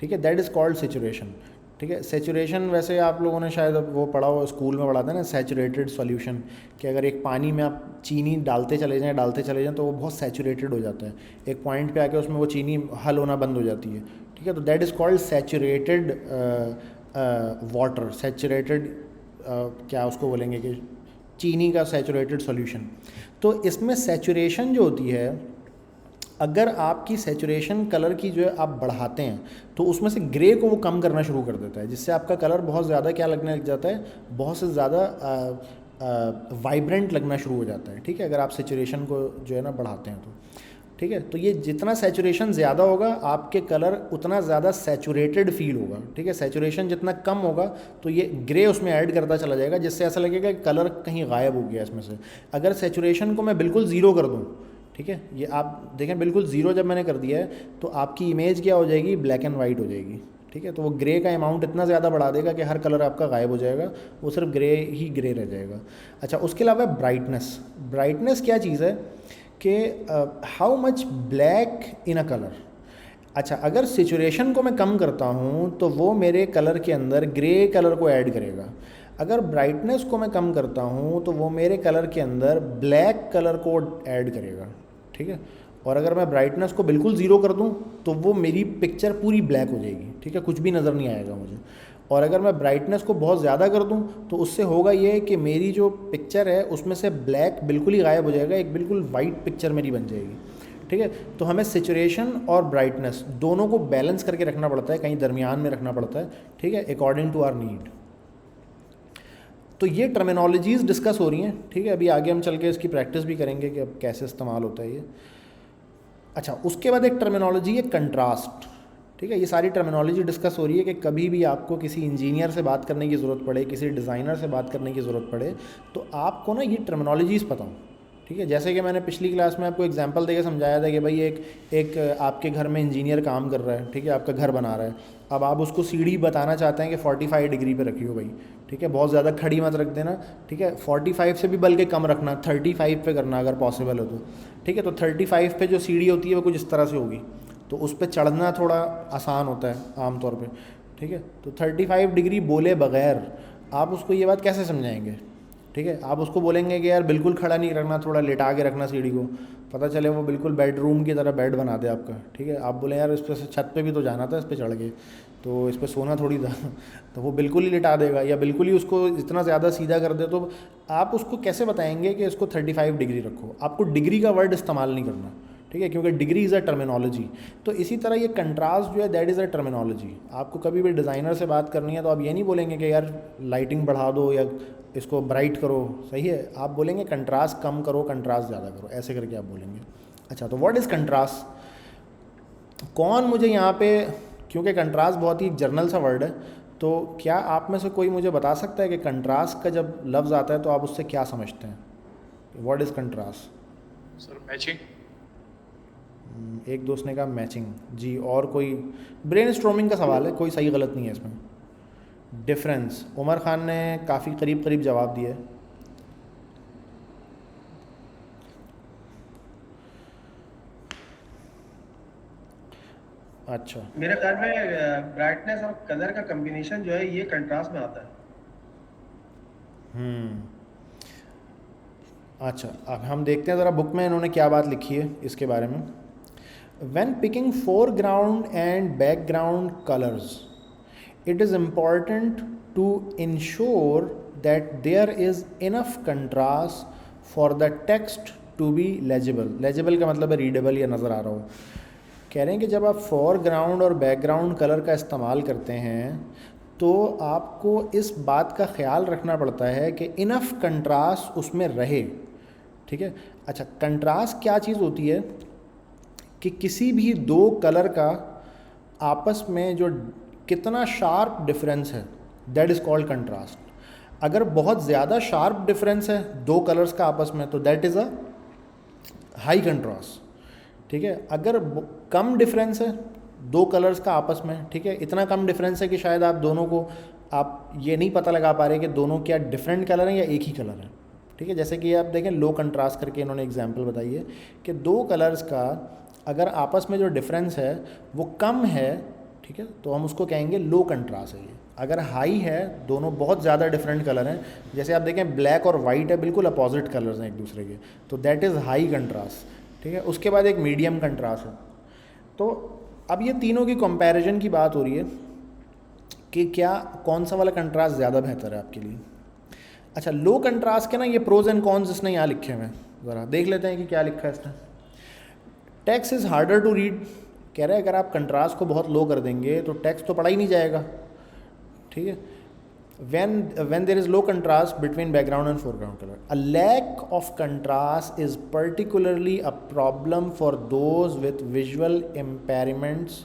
ठीक है, दैट इज़ कॉल्ड सैचुरेशन। ठीक है, सैचुरेशन वैसे आप लोगों ने शायद वो पढ़ा हो, स्कूल में पढ़ाते हैं ना, सैचुरेटेड सॉल्यूशन, कि अगर एक पानी में आप चीनी डालते चले जाएं तो वो बहुत सैचुरेटेड हो जाता है। एक पॉइंट पे आके उसमें वो चीनी हल होना बंद हो जाती है। ठीक है, तो that is called saturated water, saturated क्या उसको बोलेंगे कि चीनी का सैचुरेटेड सॉल्यूशन। तो इसमें सैचुरेशन जो होती है, अगर आपकी सैचुरेशन कलर की जो है आप बढ़ाते हैं तो उसमें से ग्रे को वो कम करना शुरू कर देता है, जिससे आपका कलर बहुत ज़्यादा क्या लगने लग जाता है, बहुत से ज़्यादा वाइब्रेंट लगना शुरू हो जाता है। ठीक है, अगर आप सैचुरेशन को जो है ना बढ़ाते हैं तो। ठीक है, तो ये जितना सैचुरेशन ज़्यादा होगा आपके कलर उतना ज़्यादा सैचुरेटेड फील होगा। ठीक है, सैचुरेशन जितना कम होगा तो ये ग्रे उसमें ऐड करता चला जाएगा, जिससे ऐसा लगेगा कि कलर कहीं गायब हो गया इसमें से। अगर सैचुरेशन को मैं बिल्कुल ज़ीरो कर दूँ, ठीक है, ये आप देखें बिल्कुल ज़ीरो जब मैंने कर दिया है तो आपकी इमेज क्या हो जाएगी, ब्लैक एंड वाइट हो जाएगी। ठीक है, तो वो ग्रे का अमाउंट इतना ज़्यादा बढ़ा देगा कि हर कलर आपका गायब हो जाएगा, वो सिर्फ ग्रे ही ग्रे रह जाएगा। अच्छा, उसके अलावा ब्राइटनेस। ब्राइटनेस क्या चीज़ है कि how much black in a colour. अच्छा, अगर सैचुरेशन को मैं कम करता हूँ तो वो मेरे कलर के अंदर ग्रे कलर को ऐड करेगा। अगर ब्राइटनेस को मैं कम करता हूँ तो वो मेरे कलर के अंदर ब्लैक कलर को ऐड करेगा। ठीक है, और अगर मैं ब्राइटनेस को बिल्कुल ज़ीरो कर दूँ तो वो मेरी पिक्चर पूरी ब्लैक हो जाएगी। ठीक है, कुछ भी नज़र नहीं आएगा मुझे। और अगर मैं ब्राइटनेस को बहुत ज़्यादा कर दूँ तो उससे होगा ये कि मेरी जो पिक्चर है उसमें से ब्लैक बिल्कुल ही गायब हो जाएगा, एक बिल्कुल वाइट पिक्चर मेरी बन जाएगी। ठीक है। तो हमें सेचुरेशन और ब्राइटनेस दोनों को बैलेंस करके रखना पड़ता है, कहीं दरमियान में रखना पड़ता है, ठीक है, अकॉर्डिंग टू आवर नीड। तो ये टर्मिनोलॉजीज़ डिस्कस हो रही हैं, ठीक है। अभी आगे हम चल के इसकी प्रैक्टिस भी करेंगे कि अब कैसे इस्तेमाल होता है ये। अच्छा, उसके बाद एक टर्मिनोलॉजी है कंट्रास्ट, ठीक है। ये सारी टर्मिनोलॉजी डिस्कस हो रही है कि कभी भी आपको किसी इंजीनियर से बात करने की ज़रूरत पड़े, किसी डिज़ाइनर से बात करने की ज़रूरत पड़े, तो आपको ना ये टर्मिनोलॉजीज़ पता हो, ठीक है। जैसे कि मैंने पिछली क्लास में आपको एग्जांपल देके समझाया था कि भाई एक आपके घर में इंजीनियर काम कर रहा है, ठीक है, आपका घर बना रहा है। अब आप उसको सीढ़ी बताना चाहते हैं कि 45 डिग्री पे रखी हो भाई, ठीक है, बहुत ज़्यादा खड़ी मत रख देना, ठीक है, 45 से भी बल्कि कम रखना, 35 पे करना अगर पॉसिबल हो तो, ठीक है। तो 35 पे जो सीढ़ी होती है वो कुछ इस तरह से होगी, तो उस पर चढ़ना थोड़ा आसान होता है आम तौर पे, ठीक है। तो 35 डिग्री बोले बगैर आप उसको ये बात कैसे समझाएंगे, ठीक है। आप उसको बोलेंगे कि यार बिल्कुल खड़ा नहीं रखना, थोड़ा लेटा के रखना सीढ़ी को, पता चले वो बिल्कुल बेडरूम की तरह बेड बना दे आपका, ठीक है। आप बोले यार इस पर से छत पे भी तो जाना था, इस पर चढ़ के, तो इस पर सोना थोड़ी था तो वो बिल्कुल ही लिटा देगा, या बिल्कुल ही उसको इतना ज़्यादा सीधा कर दे। तो आप उसको कैसे बताएंगे कि इसको 35 डिग्री रखो? आपको डिग्री का वर्ड इस्तेमाल नहीं करना, ठीक है, क्योंकि डिग्री इज़ अ टर्मिनोलॉजी। तो इसी तरह ये कंट्रास्ट जो है दैट इज़ अ टर्मिनोलॉजी। आपको कभी भी डिज़ाइनर से बात करनी है तो आप ये नहीं बोलेंगे कि यार लाइटिंग बढ़ा दो या इसको ब्राइट करो, सही है, आप बोलेंगे कंट्रास्ट कम करो, कंट्रास्ट ज़्यादा करो, ऐसे करके आप बोलेंगे। अच्छा, तो व्हाट इज़ कंट्रास्ट? कौन मुझे यहाँ पे, क्योंकि कंट्रास्ट बहुत ही जर्नल सा वर्ड है, तो क्या आप में से कोई मुझे बता सकता है कि कंट्रास्ट का जब लफ्ज़ आता है तो आप उससे क्या समझते हैं? What is contrast? Sir matching. एक दोस्त ने कहा मैचिंग, जी। और कोई? ब्रेन स्ट्रोमिंग का सवाल है, कोई सही गलत नहीं है इसमें। डिफरेंस, उमर खान ने काफ़ी करीब करीब जवाब दिया है। अच्छा, मेरे ख्याल में ब्राइटनेस और कलर का कॉम्बिनेशन जो है ये कंट्रास्ट में आता है। अच्छा, अब हम देखते हैं ज़रा बुक में इन्होंने क्या बात लिखी है इसके बारे में। When picking foreground and background colors, it is important to ensure that there is enough contrast for the text to be legible. Legible का मतलब है रीडेबल या नज़र आ रहा हो। कह रहे हैं कि जब आप foreground और background कलर का इस्तेमाल करते हैं तो आपको इस बात का ख्याल रखना पड़ता है कि इनफ कंट्रास्ट उसमें रहे, ठीक है। अच्छा, कंट्रास्ट क्या चीज़ होती है कि किसी भी दो कलर का आपस में जो कितना शार्प डिफरेंस है, दैट इज़ कॉल्ड कंट्रास्ट। अगर बहुत ज़्यादा शार्प डिफरेंस है दो कलर्स का आपस में तो that is a high contrast, ठीक है। अगर कम डिफरेंस है दो कलर्स का आपस में, ठीक है, इतना कम डिफरेंस है कि शायद आप दोनों को आप ये नहीं पता लगा पा रहे कि दोनों क्या डिफरेंट कलर हैं या एक ही कलर है, ठीक है। जैसे कि आप देखें लो कंट्रास्ट करके इन्होंने एग्जांपल बताई है कि दो कलर्स का अगर आपस में जो डिफरेंस है वो कम है, ठीक है, तो हम उसको कहेंगे लो कंट्रास्ट है ये। अगर हाई है, दोनों बहुत ज़्यादा डिफरेंट कलर हैं, जैसे आप देखें ब्लैक और वाइट है, बिल्कुल अपोजिट कलर्स हैं एक दूसरे के, तो दैट इज़ हाई कंट्रास्ट, ठीक है। उसके बाद एक मीडियम कंट्रास्ट है। तो अब ये तीनों की कंपैरिजन की बात हो रही है कि क्या कौन सा वाला कंट्रास्ट ज़्यादा बेहतर है आपके लिए। अच्छा, लो कंट्रास्ट के ना ये प्रोज एंड कॉन्स इसने यहाँ लिखे हुए हैं, ज़रा देख लेते हैं कि क्या लिखा है इसने। Text is harder to read, कह रहा है अगर आप कंट्रास्ट को बहुत लो कर देंगे तो टेक्स्ट तो पढ़ा ही नहीं जाएगा, ठीक है। when there is low contrast between background and foreground color, a lack of contrast is particularly a problem for those with visual impairments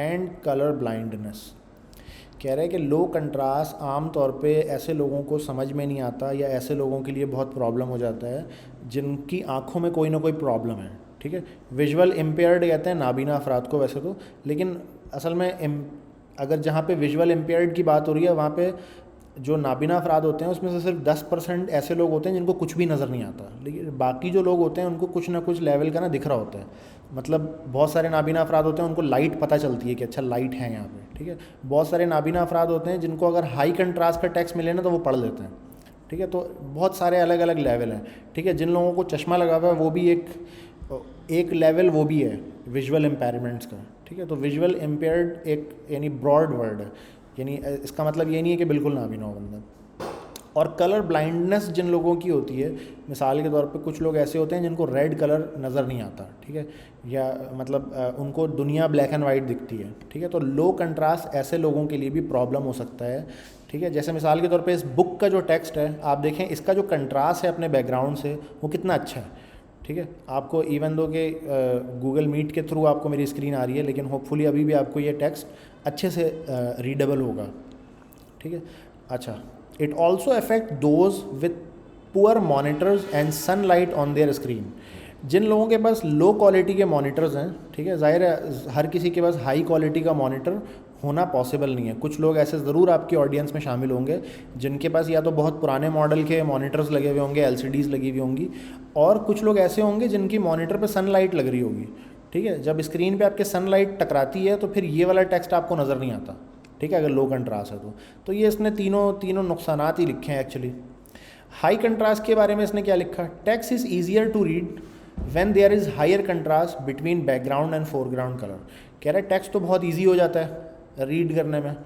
and color blindness। कह रहे हैं कि लो कंट्रास्ट आम तौर पे ऐसे लोगों को समझ में नहीं आता या ऐसे लोगों के लिए बहुत प्रॉब्लम हो जाता है जिनकी आँखों में कोई ना कोई प्रॉब्लम है, ठीक है। विजुअल इम्पेयर्ड कहते हैं नाबीना अफराद को वैसे तो, लेकिन असल में अगर जहाँ पे विजुअल इम्पेयर्ड की बात हो रही है वहाँ पे जो नाबीना अफराद होते हैं उसमें से सिर्फ 10% ऐसे लोग होते हैं जिनको कुछ भी नज़र नहीं आता, लेकिन बाकी जो लोग होते हैं उनको कुछ ना कुछ लेवल का ना दिख रहा होता है। मतलब बहुत सारे नाबीना अफराद होते हैं उनको लाइट पता चलती है कि अच्छा लाइट है यहाँ पे, ठीक है। बहुत सारे नाबीना अफराद होते हैं जिनको अगर हाई कंट्रास्ट का टेक्स्ट मिले ना तो वो पढ़ लेते हैं, ठीक है। तो बहुत सारे अलग अलग लेवल हैं, ठीक है। जिन लोगों को चश्मा लगा हुआ है वो भी एक लेवल वो भी है विजुअल इम्पेयरमेंट्स का, ठीक है। तो विजुअल इम्पेयर्ड एक यानी ब्रॉड वर्ड है, यानी इसका मतलब ये नहीं है कि बिल्कुल नाबीना हो बंदा। और कलर ब्लाइंडनेस जिन लोगों की होती है, मिसाल के तौर पे कुछ लोग ऐसे होते हैं जिनको रेड कलर नज़र नहीं आता, ठीक है, या मतलब उनको दुनिया ब्लैक एंड वाइट दिखती है, ठीक है, तो लो कंट्रास्ट ऐसे लोगों के लिए भी प्रॉब्लम हो सकता है, ठीक है। जैसे मिसाल के तौर पे इस बुक का जो टेक्स्ट है आप देखें, इसका जो कंट्रास्ट है अपने बैकग्राउंड से वो कितना अच्छा है, ठीक है। आपको इवन दो कि गूगल मीट के थ्रू आपको मेरी स्क्रीन आ रही है, लेकिन होपफुली अभी भी आपको ये टेक्स्ट अच्छे से रीडेबल होगा, ठीक है। अच्छा, it also affect those with poor monitors and sunlight on their screen. जिन लोगों के पास लो क्वालिटी के मॉनिटर्स हैं, ठीक है, ज़ाहिर है हर किसी के पास हाई क्वालिटी का मॉनिटर होना पॉसिबल नहीं है। कुछ लोग ऐसे ज़रूर आपकी ऑडियंस में शामिल होंगे जिनके पास या तो बहुत पुराने मॉडल के मॉनिटर्स लगे हुए होंगे, LCDs लगी हुई होंगी, और कुछ लोग ऐसे होंगे जिनकी मॉनिटर पे सनलाइट लग रही होगी, ठीक है। जब स्क्रीन पे आपके सनलाइट टकराती है तो फिर ये वाला टेक्स्ट आपको नज़र नहीं आता, ठीक है, अगर लो कंट्रास्ट है तो ये इसने तीनों नुकसानात ही लिखे हैं एक्चुअली। हाई कंट्रास्ट के बारे में इसने क्या लिखा, text is easier to read when there is higher contrast between background and foreground colour. कह रहे टेक्स्ट तो बहुत ईजी हो जाता है रीड करने में।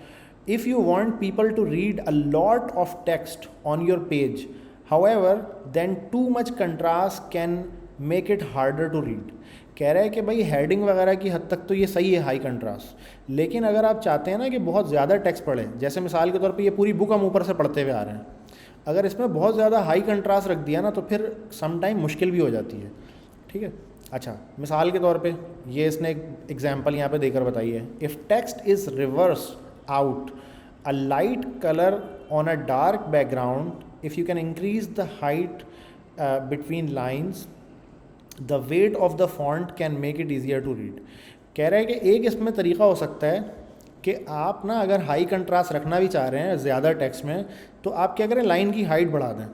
If you want people to read a lot of text on your page, however then too much contrast can make it harder to read. कह रहा है कि भाई हेडिंग वगैरह की हद तक तो ये सही है हाई कंट्रास्ट, लेकिन अगर आप चाहते हैं ना कि बहुत ज़्यादा टेक्स्ट पढ़ें, जैसे मिसाल के तौर पे ये पूरी बुक हम ऊपर से पढ़ते हुए आ रहे हैं, अगर इसमें बहुत ज़्यादा हाई कंट्रास्ट रख दिया ना तो फिर सम टाइम मुश्किल भी हो जाती है, ठीक है। अच्छा, मिसाल के तौर पे ये इसने एक एग्जांपल यहाँ पे देकर बताई है, if text is reverse out a light colour on a dark background, if you can increase the height between lines, the weight of the font can make it easier to read. कह रहा है कि एक इसमें तरीका हो सकता है कि आप ना अगर हाई कंट्रास्ट रखना भी चाह रहे हैं ज़्यादा टेक्स्ट में, तो आप क्या करें, लाइन की हाइट बढ़ा दें।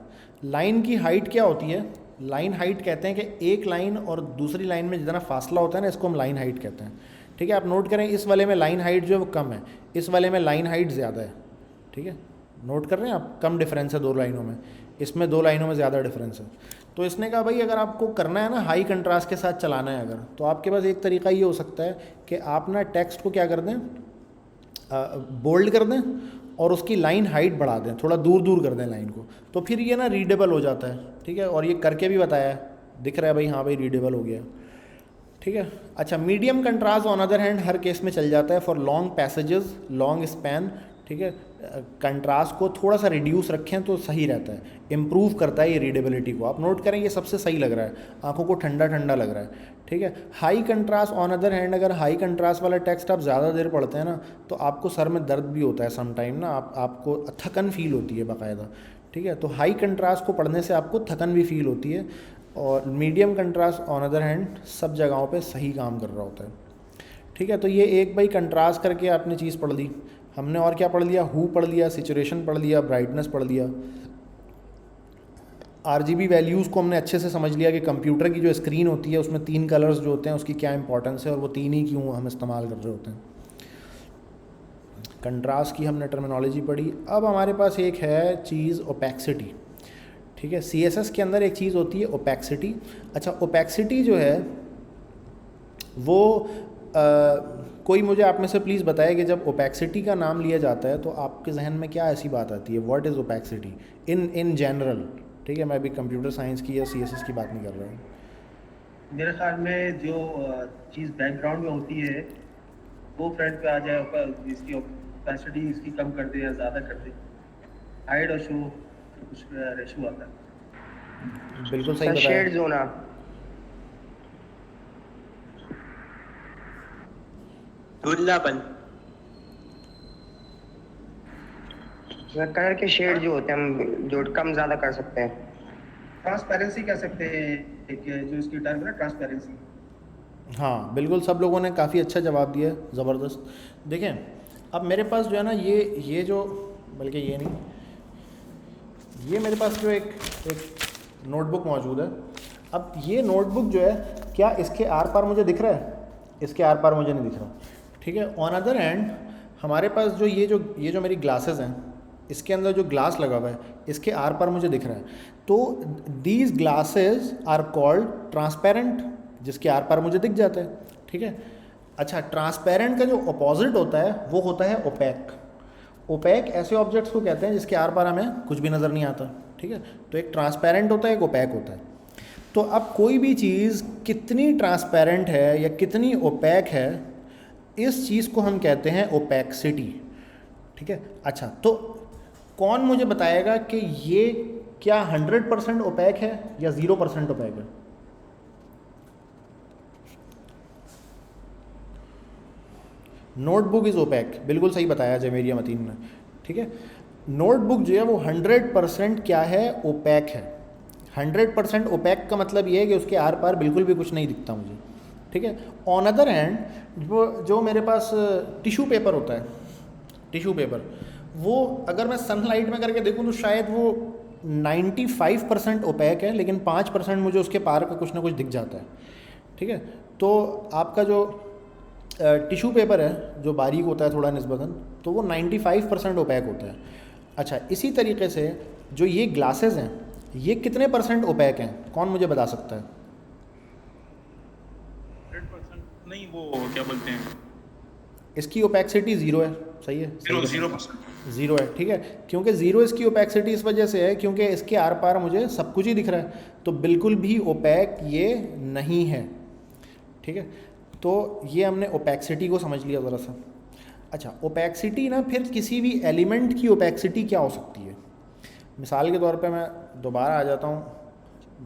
लाइन की हाइट क्या होती है, लाइन हाइट कहते हैं कि एक लाइन और दूसरी लाइन में जितना फासला होता है ना, इसको हम लाइन हाइट कहते हैं, ठीक है। आप नोट करें इस वाले में लाइन हाइट जो है वो कम है, इस वाले में लाइन हाइट ज़्यादा है, ठीक है। नोट कर रहे हैं आप, कम डिफरेंस है दो लाइनों में, इसमें दो लाइनों में ज़्यादा डिफरेंस है। तो इसने कहा भाई अगर आपको करना है ना हाई कंट्रास्ट के साथ चलाना है अगर, तो आपके पास एक तरीका ये हो सकता है कि आप ना टेक्स्ट को क्या कर दें, बोल्ड कर दें और उसकी लाइन हाइट बढ़ा दें, थोड़ा दूर दूर कर दें लाइन को, तो फिर ये ना रीडेबल हो जाता है, ठीक है। और ये करके भी बताया है, दिख रहा है भाई, हाँ भाई रीडेबल हो गया, ठीक है। अच्छा, medium contrast on other hand her case में चल जाता है for long passages, long span, ठीक है। कंट्रास्ट को थोड़ा सा रिड्यूस रखें तो सही रहता है, इम्प्रूव करता है ये रीडेबिलिटी को। आप नोट करें ये सबसे सही लग रहा है, आंखों को ठंडा ठंडा लग रहा है, ठीक है। High contrast on other hand, अगर हाई कंट्रास्ट वाला टेक्स्ट आप ज़्यादा देर पढ़ते हैं ना तो आपको सर में दर्द भी होता है सम टाइम ना, आपको थकन फील होती है बाकायदा, ठीक है। तो हाई कंट्रास्ट को पढ़ने से आपको थकन भी फील होती है, और medium contrast on other hand सब जगहों पे सही काम कर रहा होता है, ठीक है। तो ये एक भाई कंट्रास्ट करके आपने चीज़ पढ़ ली। हमने और क्या पढ़ लिया, हु पढ़ लिया, सिचुएशन पढ़ लिया, ब्राइटनेस पढ़ लिया, RGB वैल्यूज़ को हमने अच्छे से समझ लिया कि कंप्यूटर की जो स्क्रीन होती है उसमें 3 कलर्स जो होते हैं उसकी क्या इंपॉर्टेंस है और वो 3 ही क्यों हम इस्तेमाल कर रहे होते हैं। कंट्रास्ट की हमने टर्मिनोलॉजी पढ़ी। अब हमारे पास एक है चीज़ ओपेक्सिटी, ठीक है। CSS के अंदर एक चीज़ होती है ओपेक्सिटी। अच्छा, ओपेक्सिटी जो है वो कोई मुझे आप में से प्लीज़ बताए कि जब ओपेक्सिटी का नाम लिया जाता है तो आपके जहन में क्या ऐसी बात आती है, what is opacity in general, ठीक है। मैं अभी कंप्यूटर साइंस की या CSS की बात नहीं कर रहा हूँ। मेरे ख्याल में जो चीज़ बैकग्राउंड में होती है वो फ्रंट पे आ जाए, ऊपर इसकी ओपेसिटी इसकी कम कर दे या ज़्यादा कर दे, हाइड और शो कुछ रेशो आता है। बिल्कुल सही बताया। शेड जोना, धुंधलापन, कलर के शेड जो होते हैं हम जो कम ज़्यादा कर सकते हैं। ट्रांसपेरेंसी कह सकते हैं, एक जो इसकी टर्म है ना ट्रांसपेरेंसी। हाँ बिल्कुल, सब लोगों ने काफ़ी अच्छा जवाब दिया, ज़बरदस्त। देखें अब मेरे पास जो है ना ये जो, बल्कि ये नहीं, ये मेरे पास जो एक नोटबुक मौजूद है। अब ये नोटबुक जो है, क्या इसके आर पार मुझे दिख रहा है? इसके आर पार मुझे नहीं दिख रहा, ठीक है। ऑन अदर हैंड हमारे पास जो ये जो मेरी ग्लासेस हैं, इसके अंदर जो ग्लास लगा हुआ है इसके आर पार मुझे दिख रहा है। तो these glasses are called transparent, जिसके आर पार मुझे दिख जाता है, ठीक है। अच्छा, ट्रांसपेरेंट का जो अपोजिट होता है वो होता है ओपेक। ओपैक ऐसे ऑब्जेक्ट्स को कहते हैं जिसके आर पार हमें कुछ भी नज़र नहीं आता, ठीक है। तो एक ट्रांसपेरेंट होता है, एक ओपैक होता है। तो अब कोई भी चीज़ कितनी ट्रांसपेरेंट है या कितनी ओपैक है, इस चीज़ को हम कहते हैं ओपैक्सिटी, ठीक है। अच्छा, तो कौन मुझे बताएगा कि ये क्या 100% ओपैक है या 0% ओपैक है? नोटबुक इज़ ओपैक, बिल्कुल सही बताया जमेरिया मतीन ने, ठीक है। नोटबुक जो है वो 100% क्या है, ओपैक है। 100% ओपैक का मतलब ये है कि उसके आर पार बिल्कुल भी कुछ नहीं दिखता मुझे, ठीक है। ऑन अदर हैंड जो मेरे पास टिश्यू पेपर होता है, टिश्यू पेपर, वो अगर मैं सनलाइट में करके देखूँ तो शायद वो 95% ओपैक है, लेकिन 5% मुझे उसके पार का कुछ ना कुछ दिख जाता है, ठीक है। तो आपका जो टिश्यू पेपर है जो बारीक होता है थोड़ा निस्बतन, तो वो 95% ओपैक होता है। अच्छा, इसी तरीके से जो ये ग्लासेस हैं, ये कितने % ओपैक हैं, कौन मुझे बता सकता है? 100% नहीं, वो क्या बोलते हैं, इसकी ओपैक्सिटी 0 है, सही है? 0% 0 है, ठीक है। क्योंकि 0 इसकी ओपैक्सिटी इस वजह से है क्योंकि इसके आर पार मुझे सब कुछ ही दिख रहा है, तो बिल्कुल भी ओपैक ये नहीं है, ठीक है। तो ये हमने ओपैक्सिटी को समझ लिया ज़रा सा। अच्छा, ओपैक्सिटी ना, फिर किसी भी एलिमेंट की ओपैक्सिटी क्या हो सकती है? मिसाल के तौर पे मैं दोबारा आ जाता हूँ,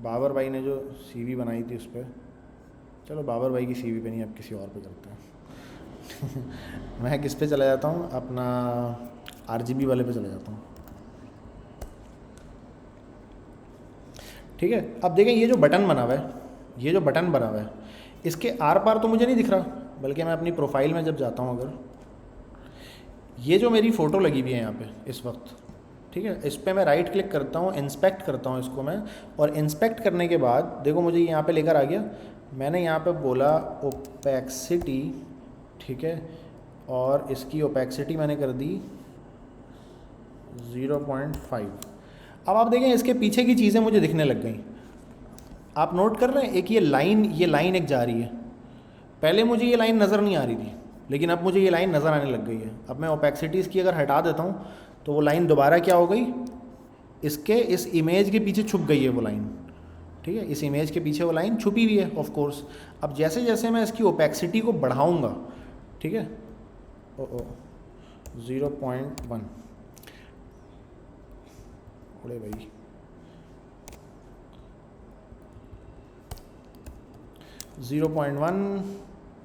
बाबर भाई ने जो सीवी बनाई थी उस पर, चलो बाबर भाई की सीवी पे नहीं, अब किसी और पे चलते हैं। मैं किस पे चला जाता हूँ, अपना RGB वाले पे चला जाता हूँ, ठीक है। अब देखें ये जो बटन बना हुआ है, ये जो बटन बना हुआ है, इसके आर पार तो मुझे नहीं दिख रहा, बल्कि मैं अपनी प्रोफाइल में जब जाता हूँ, अगर ये जो मेरी फ़ोटो लगी हुई है यहाँ पे इस वक्त, ठीक है, इस पर मैं राइट क्लिक करता हूँ, इंस्पेक्ट करता हूँ इसको मैं, और इंस्पेक्ट करने के बाद देखो मुझे यहाँ पे लेकर आ गया। मैंने यहाँ पे बोला ओपैक्सिटी, ठीक है, और इसकी ओपैक्सिटी मैंने कर दी 0.5। अब आप देखें इसके पीछे की चीज़ें मुझे दिखने लग गई। आप नोट कर रहे हैं, एक ये लाइन एक जा रही है। पहले मुझे ये लाइन नज़र नहीं आ रही थी, लेकिन अब मुझे ये लाइन नज़र आने लग गई है। अब मैं ओपैक्सिटी इसकी अगर हटा देता हूँ तो वो लाइन दोबारा क्या हो गई, इसके इस इमेज के पीछे छुप गई है वो लाइन, ठीक है। इस इमेज के पीछे वो लाइन छुपी हुई है ऑफ कोर्स। अब जैसे जैसे मैं इसकी ओपैक्सिटी को बढ़ाऊँगा, ठीक है, 0.1, अरे भाई 0.1,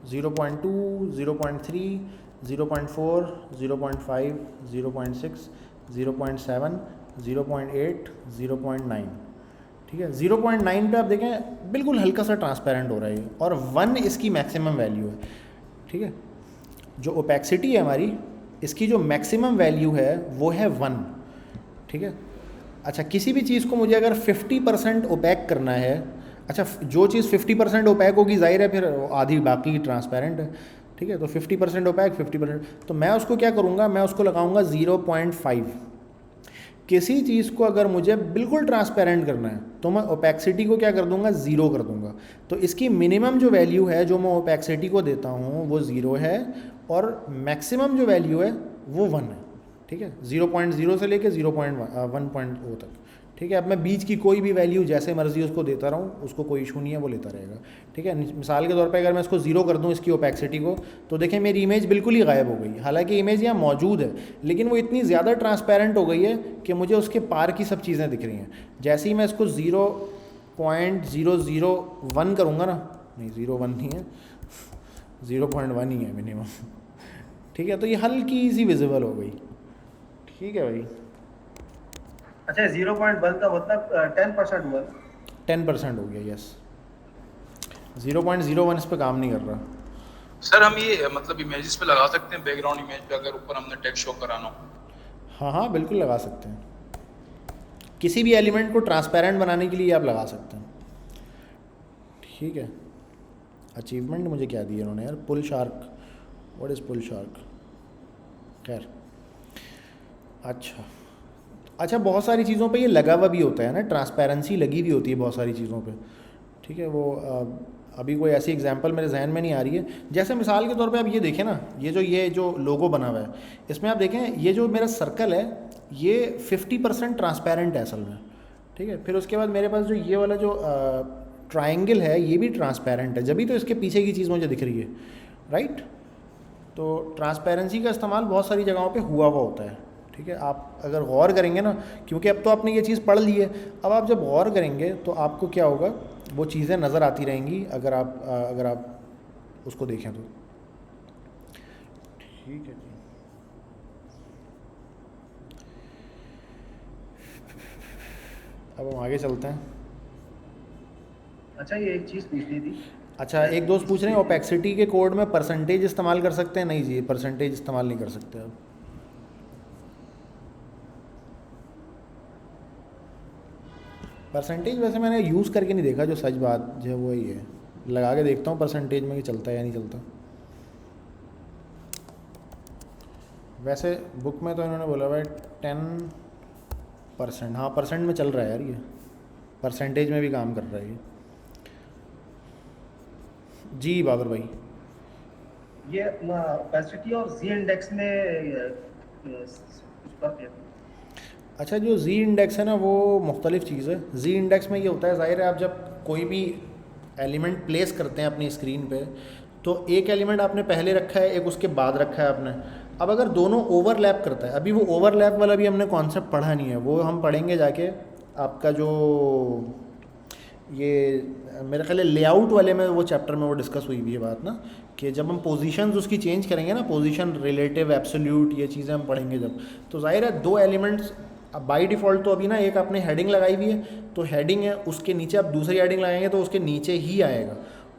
0.2, 0.3, 0.4, 0.5, 0.6, 0.7, 0.8, 0.9, ठीक है। 0.9 पे आप देखें बिल्कुल हल्का सा ट्रांसपेरेंट हो रहा है, और 1 इसकी मैक्सिमम वैल्यू है, ठीक है। जो ओपैक्सिटी है हमारी, इसकी जो मैक्सिमम वैल्यू है वो है 1, ठीक है। अच्छा, किसी भी चीज़ को मुझे अगर 50% ओपैक करना है, अच्छा जो चीज़ 50% ओपैक होगी ज़ाहिर है फिर आधी बाकी ट्रांसपेरेंट है, ठीक है। तो 50% ओपैक, 50%, तो मैं उसको क्या करूँगा, मैं उसको लगाऊँगा 0.5। किसी चीज़ को अगर मुझे बिल्कुल ट्रांसपेरेंट करना है तो मैं ओपैक्सिटी को क्या कर दूँगा, 0 कर दूँगा। तो इसकी मिनिमम जो वैल्यू है जो मैं ओपैक्सिटी को देता हूँ वो 0 है, और मैक्सिमम जो वैल्यू है वो 1 है, ठीक है। 0.0 से लेके 0.1 तक, ठीक है। अब मैं बीच की कोई भी वैल्यू जैसे मर्जी उसको देता रहूँ, उसको कोई इशू नहीं है, वो लेता रहेगा, ठीक है। मिसाल के तौर पे अगर मैं इसको 0 कर दूँ इसकी ओपैक्सिटी को, तो देखें मेरी इमेज बिल्कुल ही गायब हो गई। हालांकि इमेज यहाँ मौजूद है, लेकिन वो इतनी ज़्यादा ट्रांसपेरेंट हो गई है कि मुझे उसके पार की सब चीज़ें दिख रही हैं। जैसे ही मैं इसको 0.001 करूँगा ना, नहीं 0.1 नहीं है, 0.1 ही है मिनिमम, ठीक है। तो ये हल्की सी विजिबल हो गई, ठीक है भाई। अच्छा, 0.1 का मतलब 10% हुआ? 10% हो गया, यस। 0.01 इस पे काम नहीं कर रहा। सर हम ये मतलब इमेजेस पे लगा सकते हैं, बैकग्राउंड इमेज पे अगर ऊपर हमने टेक्स्ट शो कराना हो? हाँ हाँ बिल्कुल लगा सकते हैं, किसी भी एलिमेंट को ट्रांसपेरेंट बनाने के लिए आप लगा सकते हैं, ठीक है। अचीवमेंट मुझे क्या दिया इन्होंने यार, pull shark, what is pull shark, खैर। अच्छा, बहुत सारी चीज़ों पे ये लगा हुआ भी होता है ना, ट्रांसपेरेंसी लगी हुई होती है बहुत सारी चीज़ों पे, ठीक है, वो अभी कोई ऐसी एग्जांपल मेरे जहन में नहीं आ रही है। जैसे मिसाल के तौर पे आप ये देखें ना, ये जो लोगो बना हुआ है, इसमें आप देखें ये जो मेरा सर्कल है ये 50% ट्रांसपेरेंट है असल में, ठीक है। फिर उसके बाद मेरे पास जो ये वाला जो ट्रायंगल है ये भी ट्रांसपेरेंट है, जब भी तो इसके पीछे की चीज़ मुझे दिख रही है, राइट। तो ट्रांसपेरेंसी का इस्तेमाल बहुत सारी जगहों पे हुआ हुआ होता है, ठीक है। आप अगर गौर करेंगे ना, क्योंकि अब तो आपने ये चीज़ पढ़ ली है, अब आप जब गौर करेंगे तो आपको क्या होगा, वो चीज़ें नज़र आती रहेंगी अगर आप उसको देखें तो, ठीक है जी। अब हम आगे चलते हैं। अच्छा, ये एक चीज़ पूछनी थी। अच्छा, एक दोस्त पूछ रहे हैं ओपेक्सिटी के कोड में परसेंटेज इस्तेमाल कर सकते हैं? नहीं जी, परसेंटेज इस्तेमाल नहीं कर सकते अब। परसेंटेज वैसे मैंने यूज़ करके नहीं देखा, जो सच बात जो है वो ही है, लगा के देखता हूँ परसेंटेज में कि चलता है या नहीं चलता। वैसे बुक में तो इन्होंने बोला हुआ है 10%, हाँ परसेंट में चल रहा है यार, ये परसेंटेज में भी काम कर रहा है ये। जी बाबर भाई, ये ओपेसिटी और जी इंडेक्स में कुछ फर्क है? अच्छा, जो जी इंडेक्स है ना वो मुख्तलिफ़ चीज़ है। जी इंडेक्स में ये होता है, ज़ाहिर है आप जब कोई भी एलिमेंट प्लेस करते हैं अपनी स्क्रीन पे, तो एक एलिमेंट आपने पहले रखा है, एक उसके बाद रखा है आपने। अब अगर दोनों ओवरलैप करता है, अभी वो ओवरलैप वाला भी हमने कॉन्सेप्ट पढ़ा नहीं है, वो हम पढ़ेंगे जाके आपका जो ये मेरे ख्याल है लेआउट वाले में वो चैप्टर में वो डिस्कस हुई भी है बात ना, कि जब हम पोजीशंस उसकी चेंज करेंगे ना, पोजीशन, रिलेटिव, एब्सोल्यूट, ये चीज़ें हम पढ़ेंगे जब, तो ज़ाहिर है दो एलिमेंट्स अब बाय डिफ़ॉल्ट तो अभी ना एक आपने हेडिंग लगाई हुई है, तो हेडिंग है, उसके नीचे आप दूसरी हेडिंग लगाएंगे तो उसके नीचे ही आएगा,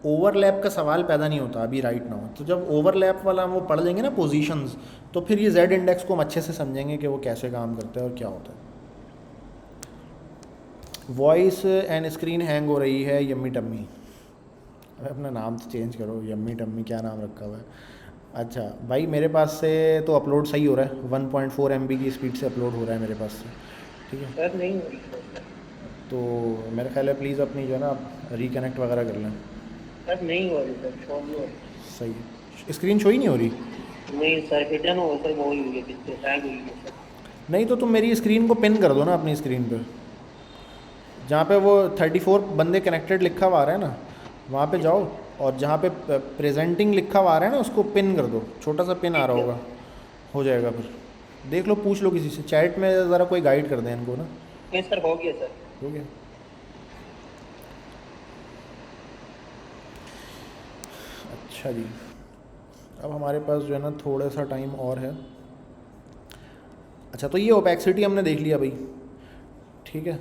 ओवरलैप का सवाल पैदा नहीं होता अभी राइट नाउ। तो जब ओवरलैप वाला हम वो पढ़ लेंगे ना पोजीशंस, तो फिर ये जेड इंडेक्स को हम अच्छे से समझेंगे कि वो कैसे काम करता है और क्या होता है। वॉइस एंड स्क्रीन हैंग हो रही है, यम्मी टम्मी। अपना नाम तो चेंज करो, यम्मी टम्मी क्या नाम रखा हुआ है। अच्छा भाई, मेरे पास से तो अपलोड सही हो रहा है, 1.4 MB की स्पीड से अपलोड हो रहा है मेरे पास से, ठीक है। सर नहीं हो रही है। तो मेरा ख्याल है प्लीज़ अपनी जो है ना आप रिकनेक्ट वगैरह कर लें। सर नहीं हो रही सर, शो नहीं हो रही। सही है, स्क्रीन शो ही नहीं हो रही? नहीं सर, हिडन हो सर, वो ही हुई है, पीछे हैंग हुई है सर। नहीं तो तुम मेरी स्क्रीन को पिन कर दो ना अपनी स्क्रीन पे, जहाँ पे वो 34 बंदे कनेक्टेड लिखा हुआ आ रहा है ना, वहाँ पे जाओ और जहाँ पे प्रेजेंटिंग लिखा हुआ आ रहा है ना उसको पिन कर दो, छोटा सा पिन आ रहा होगा, हो जाएगा। फिर देख लो, पूछ लो किसी से, चैट में ज़रा कोई गाइड कर दें इनको ना। नहीं सर, हो गया सर, हो गया। अच्छा जी, अब हमारे पास जो है ना थोड़ा सा टाइम और है। अच्छा, तो ये ओपेक्सिटी हमने देख लिया भाई, ठीक है।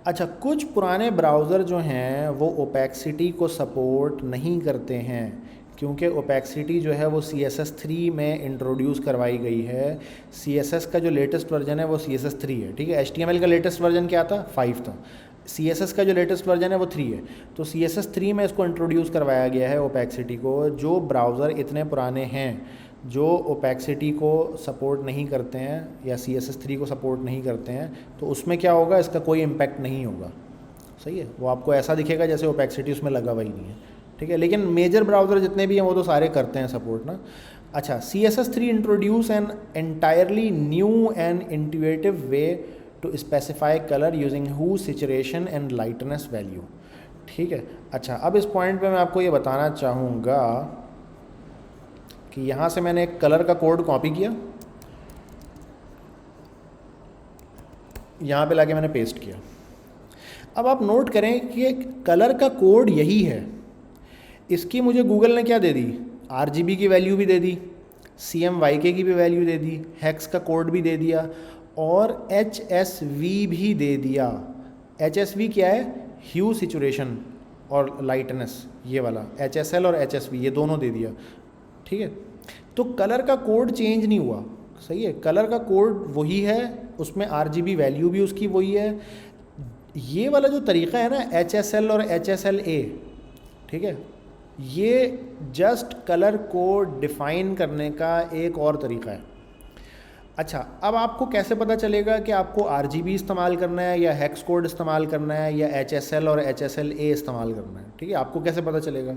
अच्छा, कुछ पुराने ब्राउज़र जो हैं वो ओपेक्सिटी को सपोर्ट नहीं करते हैं, क्योंकि ओपेक्सिटी जो है वो CSS 3 में इंट्रोड्यूस करवाई गई है। CSS का जो लेटेस्ट वर्जन है वो CSS 3 है, ठीक है। HTML का लेटेस्ट वर्जन क्या था? 5 था। CSS का जो लेटेस्ट वर्जन है वो 3 है। तो CSS 3 में इसको इंट्रोड्यूस करवाया गया है ओपेक्सिटी को। जो ब्राउज़र इतने पुराने हैं जो ओपेक्सिटी को सपोर्ट नहीं करते हैं या CSS 3 को सपोर्ट नहीं करते हैं, तो उसमें क्या होगा, इसका कोई इम्पैक्ट नहीं होगा, सही है। वो आपको ऐसा दिखेगा जैसे ओपेक्सिटी उसमें लगा हुआ ही नहीं है, ठीक है। लेकिन मेजर ब्राउज़र जितने भी हैं वो तो सारे करते हैं सपोर्ट ना। अच्छा, CSS 3 introduce an entirely new and intuitive way to specify colour using hue, saturation and lightness value, ठीक है। अच्छा, अब इस पॉइंट पे मैं आपको ये बताना चाहूँगा कि यहाँ से मैंने एक कलर का कोड कॉपी किया, यहाँ पे लाके मैंने पेस्ट किया। अब आप नोट करें कि कलर का कोड यही है, इसकी मुझे गूगल ने क्या दे दी, RGB की वैल्यू भी दे दी, CMYK की भी वैल्यू दे दी, हेक्स का कोड भी दे दिया और HSV भी दे दिया। HSV क्या है? ह्यू, सैचुरेशन और लाइटनेस, ये वाला HSL और HSV ये दोनों दे दिया, ठीक है। तो कलर का कोड चेंज नहीं हुआ, सही है। कलर का कोड वही है, उसमें RGB वैल्यू भी उसकी वही है। ये वाला जो तरीक़ा है ना HSL और HSLA, ठीक है, ये जस्ट कलर को डिफ़ाइन करने का एक और तरीक़ा है। अच्छा, अब आपको कैसे पता चलेगा कि आपको RGB इस्तेमाल करना है या हेक्स कोड इस्तेमाल करना है या HSL और HSLA इस्तेमाल करना है? ठीक है, आपको कैसे पता चलेगा?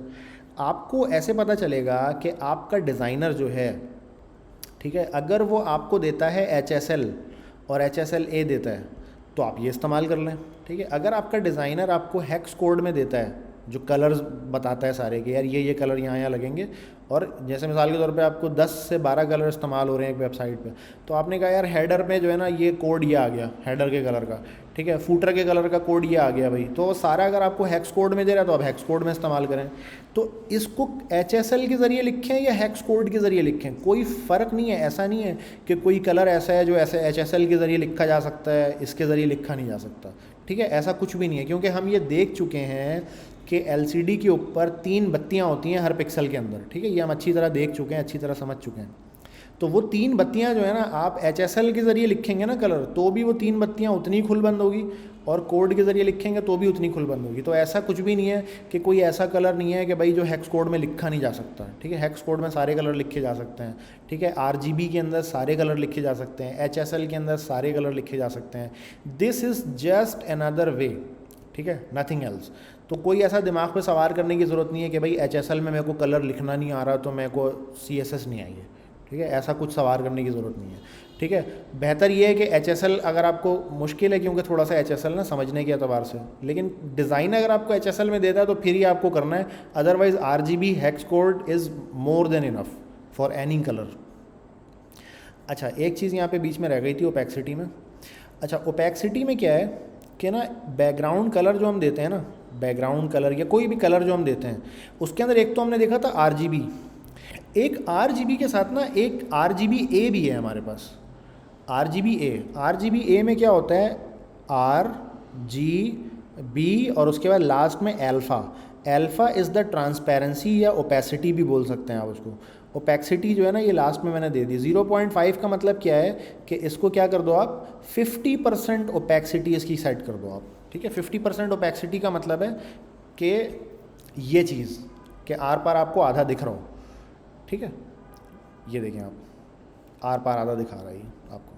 आपको ऐसे पता चलेगा कि आपका डिज़ाइनर जो है, ठीक है, अगर वो आपको देता है HSL और HSLA देता है तो आप ये इस्तेमाल कर लें। ठीक है, अगर आपका डिज़ाइनर आपको हेक्स कोड में देता है, जो कलर्स बताता है सारे के, यार ये कलर यहाँ लगेंगे, और जैसे मिसाल के तौर पे आपको 10 से 12 कलर इस्तेमाल हो रहे हैं एक वेबसाइट पे, तो आपने कहा यार हेडर में जो है ना ये कोड ये आ गया हेडर के कलर का, ठीक है, फूटर के कलर का कोड ये आ गया भाई, तो वो सारा अगर आपको हेक्स कोड में दे रहा है तो आप हेक्स कोड में इस्तेमाल करें। तो इसको HSL के ज़रिए लिखें या हेक्स कोड के ज़रिए लिखें, कोई फ़र्क नहीं है। ऐसा नहीं है कि कोई कलर ऐसा है जो ऐसे HSL के ज़रिए लिखा जा सकता है, इसके ज़रिए लिखा नहीं जा सकता। ठीक है, ऐसा कुछ भी नहीं है, क्योंकि हम ये देख चुके हैं कि LCD के ऊपर 3 बत्तियां होती हैं हर पिक्सल के अंदर। ठीक है, ये हम अच्छी तरह देख चुके हैं, अच्छी तरह समझ चुके हैं। तो वो 3 बत्तियां जो है ना, आप HSL के ज़रिए लिखेंगे ना कलर, तो भी वो 3 बत्तियां उतनी खुल बंद होगी, और कोड के ज़रिए लिखेंगे तो भी उतनी खुल बंद होगी। तो ऐसा कुछ भी नहीं है कि कोई ऐसा कलर नहीं है कि भाई जो हेक्स कोड में लिखा नहीं जा सकता। ठीक है, हेक्स कोड में सारे कलर लिखे जा सकते हैं। ठीक है, RGB के अंदर सारे कलर लिखे जा सकते हैं, HSL के अंदर सारे कलर लिखे जा सकते हैं। This is just another way, ठीक है, नथिंग एल्स। तो कोई ऐसा दिमाग पे सवार करने की ज़रूरत नहीं है कि भाई HSL में मेरे को कलर लिखना नहीं आ रहा तो मेरे को CSS नहीं आई है। ठीक है, ऐसा कुछ सवार करने की ज़रूरत नहीं है। ठीक है, बेहतर ये है कि HSL अगर आपको मुश्किल है, क्योंकि थोड़ा सा HSL ना समझने के एतबार से, लेकिन डिज़ाइन अगर आपको HSL में देता है तो फिर ही आपको करना है, otherwise RGB hex code is more than enough for any colour. अच्छा, एक चीज़ यहाँ पे बीच में रह गई थी ओपेक्सिटी में। अच्छा, ओपेक्सिटी में क्या है कि ना, बैकग्राउंड कलर जो हम देते हैं ना, बैकग्राउंड कलर या कोई भी कलर जो हम देते हैं, उसके अंदर एक तो हमने देखा था RGB, एक RGB के साथ ना एक RGBA भी है हमारे पास। RGBA में क्या होता है, RGB और उसके बाद लास्ट में अल्फ़ा इज़ द ट्रांसपेरेंसी या ओपेसिटी भी बोल सकते हैं आप उसको। ओपेक्सिटी जो है ना, ये लास्ट में मैंने दे दी। 0.5 का मतलब क्या है कि इसको क्या कर दो आप, 50% ओपेक्सिटी इसकी सेट कर दो आप। ठीक है, 50% ओपेक्सिटी का मतलब है कि ये चीज़ कि आर पार आपको आधा दिख रहा हो। ठीक है, ये देखें आप, आर पार आधा दिखा रहा है ये आपको,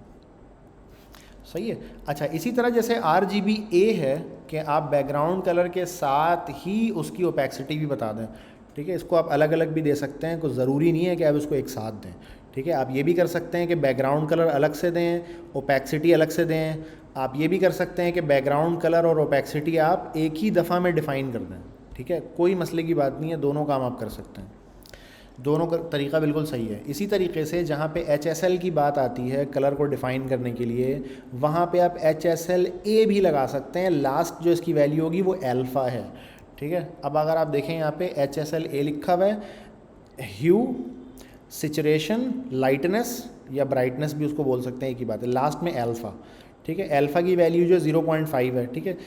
सही है। अच्छा, इसी तरह जैसे RGBA है कि आप बैकग्राउंड कलर के साथ ही उसकी ओपेक्सिटी भी बता दें। ठीक है, इसको आप अलग अलग भी दे सकते हैं, कोई ज़रूरी नहीं है कि आप इसको एक साथ दें। ठीक है, आप ये भी कर सकते हैं कि बैकग्राउंड कलर अलग से दें, ओपेक्सिटी अलग से दें। आप ये भी कर सकते हैं कि बैकग्राउंड कलर और ओपेक्सिटी आप एक ही दफ़ा में डिफ़ाइन कर दें। ठीक है, कोई मसले की बात नहीं है, दोनों काम आप कर सकते हैं, दोनों का तरीका बिल्कुल सही है। इसी तरीके से जहाँ पे HSL की बात आती है कलर को डिफ़ाइन करने के लिए, वहाँ पे आप HSLA भी लगा सकते हैं। लास्ट जो इसकी वैल्यू होगी वो अल्फ़ा है। ठीक है, अब अगर आप देखें यहाँ पे HSLA लिखा हुआ है, ह्यू, सिचुरेशन, लाइटनेस या ब्राइटनेस भी उसको बोल सकते हैं, एक ही बात है, लास्ट में अल्फ़ा। ठीक है, अल्फ़ा की वैल्यू जो 0.5 है। ठीक है,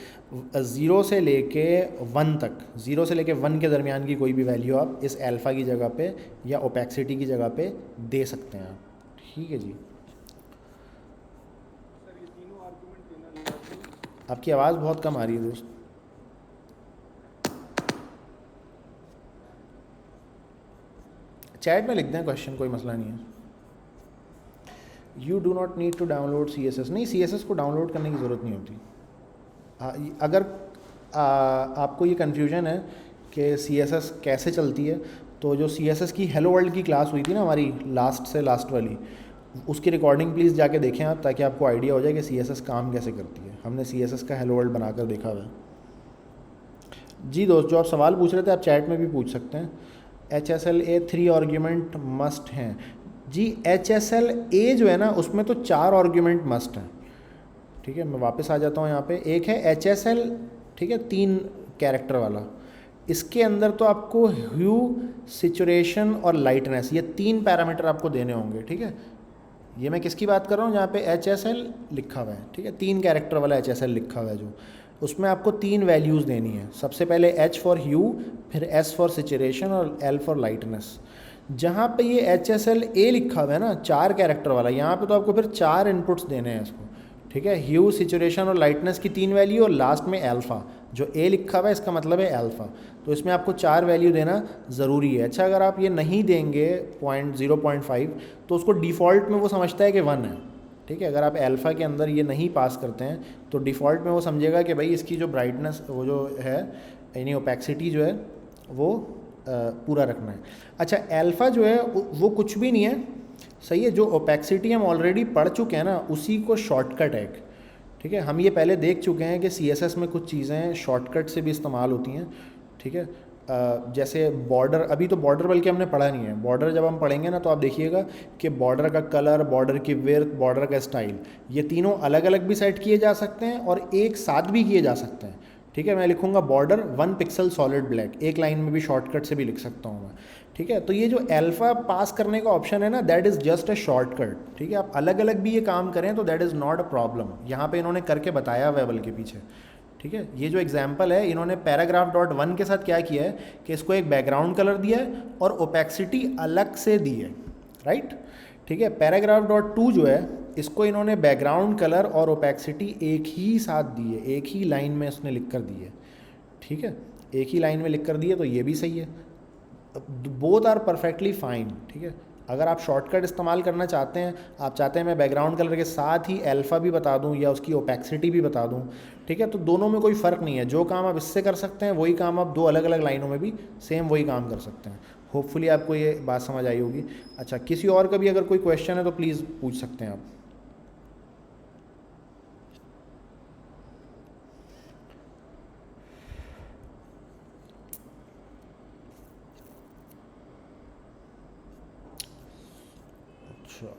0 से लेके 1 तक, 0 से लेके 1 के दरमियान की कोई भी वैल्यू आप इस अल्फ़ा की जगह पे या ओपेक्सिटी की जगह पे दे सकते हैं आप। ठीक है जी, आपकी आवाज़ बहुत कम आ रही है दोस्त। चैट में लिख दें क्वेश्चन, कोई मसला नहीं है। You do not need to download CSS, नहीं, CSS को डाउनलोड करने की ज़रूरत नहीं होती। अगर आपको ये कन्फ्यूजन है कि CSS कैसे चलती है, तो जो CSS की हेलो वर्ल्ड की क्लास हुई थी ना हमारी लास्ट से लास्ट वाली, उसकी रिकॉर्डिंग प्लीज़ जाके देखें आप, ताकि आपको आइडिया हो जाए कि CSS काम कैसे करती है। हमने CSS का हेलो वर्ल्ड बनाकर देखा हुआ है। जी दोस्त, जो आप सवाल पूछ रहे थे आप चैट में भी पूछ सकते हैं। HSLA 3 आर्ग्यूमेंट मस्ट हैं जी। HSLA जो है ना, उसमें तो 4 आर्ग्यूमेंट मस्ट हैं। ठीक है, मैं वापस आ जाता हूँ यहाँ पे। एक है HSL, ठीक है, 3 कैरेक्टर वाला। इसके अंदर तो आपको ह्यू, सिचुरेशन और लाइटनेस, ये 3 पैरामीटर आपको देने होंगे। ठीक है, ये मैं किसकी बात कर रहा हूँ, जहाँ पे HSL लिखा हुआ है। ठीक है, 3 कैरेक्टर वाला HSL लिखा हुआ है, जो उसमें आपको 3 वैल्यूज़ देनी है। सबसे पहले H फॉर ह्यू, फिर S फॉर सिचुरेशन और L फॉर लाइटनेस। जहाँ पे ये HSLA लिखा हुआ है ना, 4 कैरेक्टर वाला, यहाँ पे तो आपको फिर 4 इनपुट्स देने हैं इसको। ठीक है, ह्यू, सिचुरेशन और लाइटनेस की 3 वैल्यू और लास्ट में अल्फ़ा। जो ए लिखा हुआ है इसका मतलब है अल्फ़ा, तो इसमें आपको 4 वैल्यू देना ज़रूरी है। अच्छा, अगर आप ये नहीं देंगे 0.5 तो उसको डिफ़ॉल्ट में वो समझता है कि 1 है, ठीक है। अगर आप अल्फ़ा के अंदर ये नहीं पास करते हैं तो डिफ़ॉल्ट में वो समझेगा कि भाई इसकी जो ब्राइटनेस वो जो है यानी ओपेक्सिटी जो है वो पूरा रखना है। अच्छा, अल्फ़ा जो है वो कुछ भी नहीं है, सही है। जो ओपेक्सिटी हम ऑलरेडी पढ़ चुके हैं ना, उसी को शॉर्टकट है, ठीक है। हम ये पहले देख चुके हैं कि CSS में कुछ चीज़ें शॉर्टकट से भी इस्तेमाल होती हैं, ठीक है। जैसे बॉर्डर, अभी तो बॉर्डर बल्कि हमने पढ़ा नहीं है। बॉर्डर जब हम पढ़ेंगे ना तो आप देखिएगा कि बॉर्डर का कलर, बॉर्डर की विड्थ, बॉर्डर का स्टाइल, ये तीनों अलग अलग भी सेट किए जा सकते हैं और एक साथ भी किए जा सकते हैं, ठीक है। मैं लिखूँगा बॉर्डर 1 पिक्सल सॉलिड ब्लैक, एक लाइन में भी शॉर्टकट से भी लिख सकता हूँ मैं, ठीक है। तो ये जो अल्फ़ा पास करने का ऑप्शन है ना, that is just a shortcut, ठीक है। आप अलग अलग भी ये काम करें तो that is not a problem. यहाँ पे इन्होंने करके बताया हुआ है बल्कि पीछे, ठीक है। ये जो एग्जाम्पल है, इन्होंने पैराग्राफ.1 के साथ क्या किया है कि इसको एक बैकग्राउंड कलर दिया है और ओपेक्सिटी अलग से दी है, राइट, ठीक है। पैराग्राफ.2 जो है इसको इन्होंने बैकग्राउंड कलर और ओपेक्सिटी एक ही साथ दी है, एक ही लाइन में उसने लिख कर दी है, ठीक है। एक ही लाइन में लिख कर दी है तो ये भी सही है, बोथ आर परफेक्टली फाइन, ठीक है। अगर आप शॉर्टकट इस्तेमाल करना चाहते हैं, आप चाहते हैं मैं बैकग्राउंड कलर के साथ ही अल्फ़ा भी बता दूं या उसकी ओपेक्सिटी भी बता दूं, ठीक है, तो दोनों में कोई फ़र्क नहीं है। जो काम आप इससे कर सकते हैं वही काम आप 2 अलग अलग लाइनों में भी सेम वही काम कर सकते हैं। होपफुली आपको ये बात समझ आई होगी। अच्छा, किसी और का भी अगर कोई क्वेश्चन है तो प्लीज़ पूछ सकते हैं आप।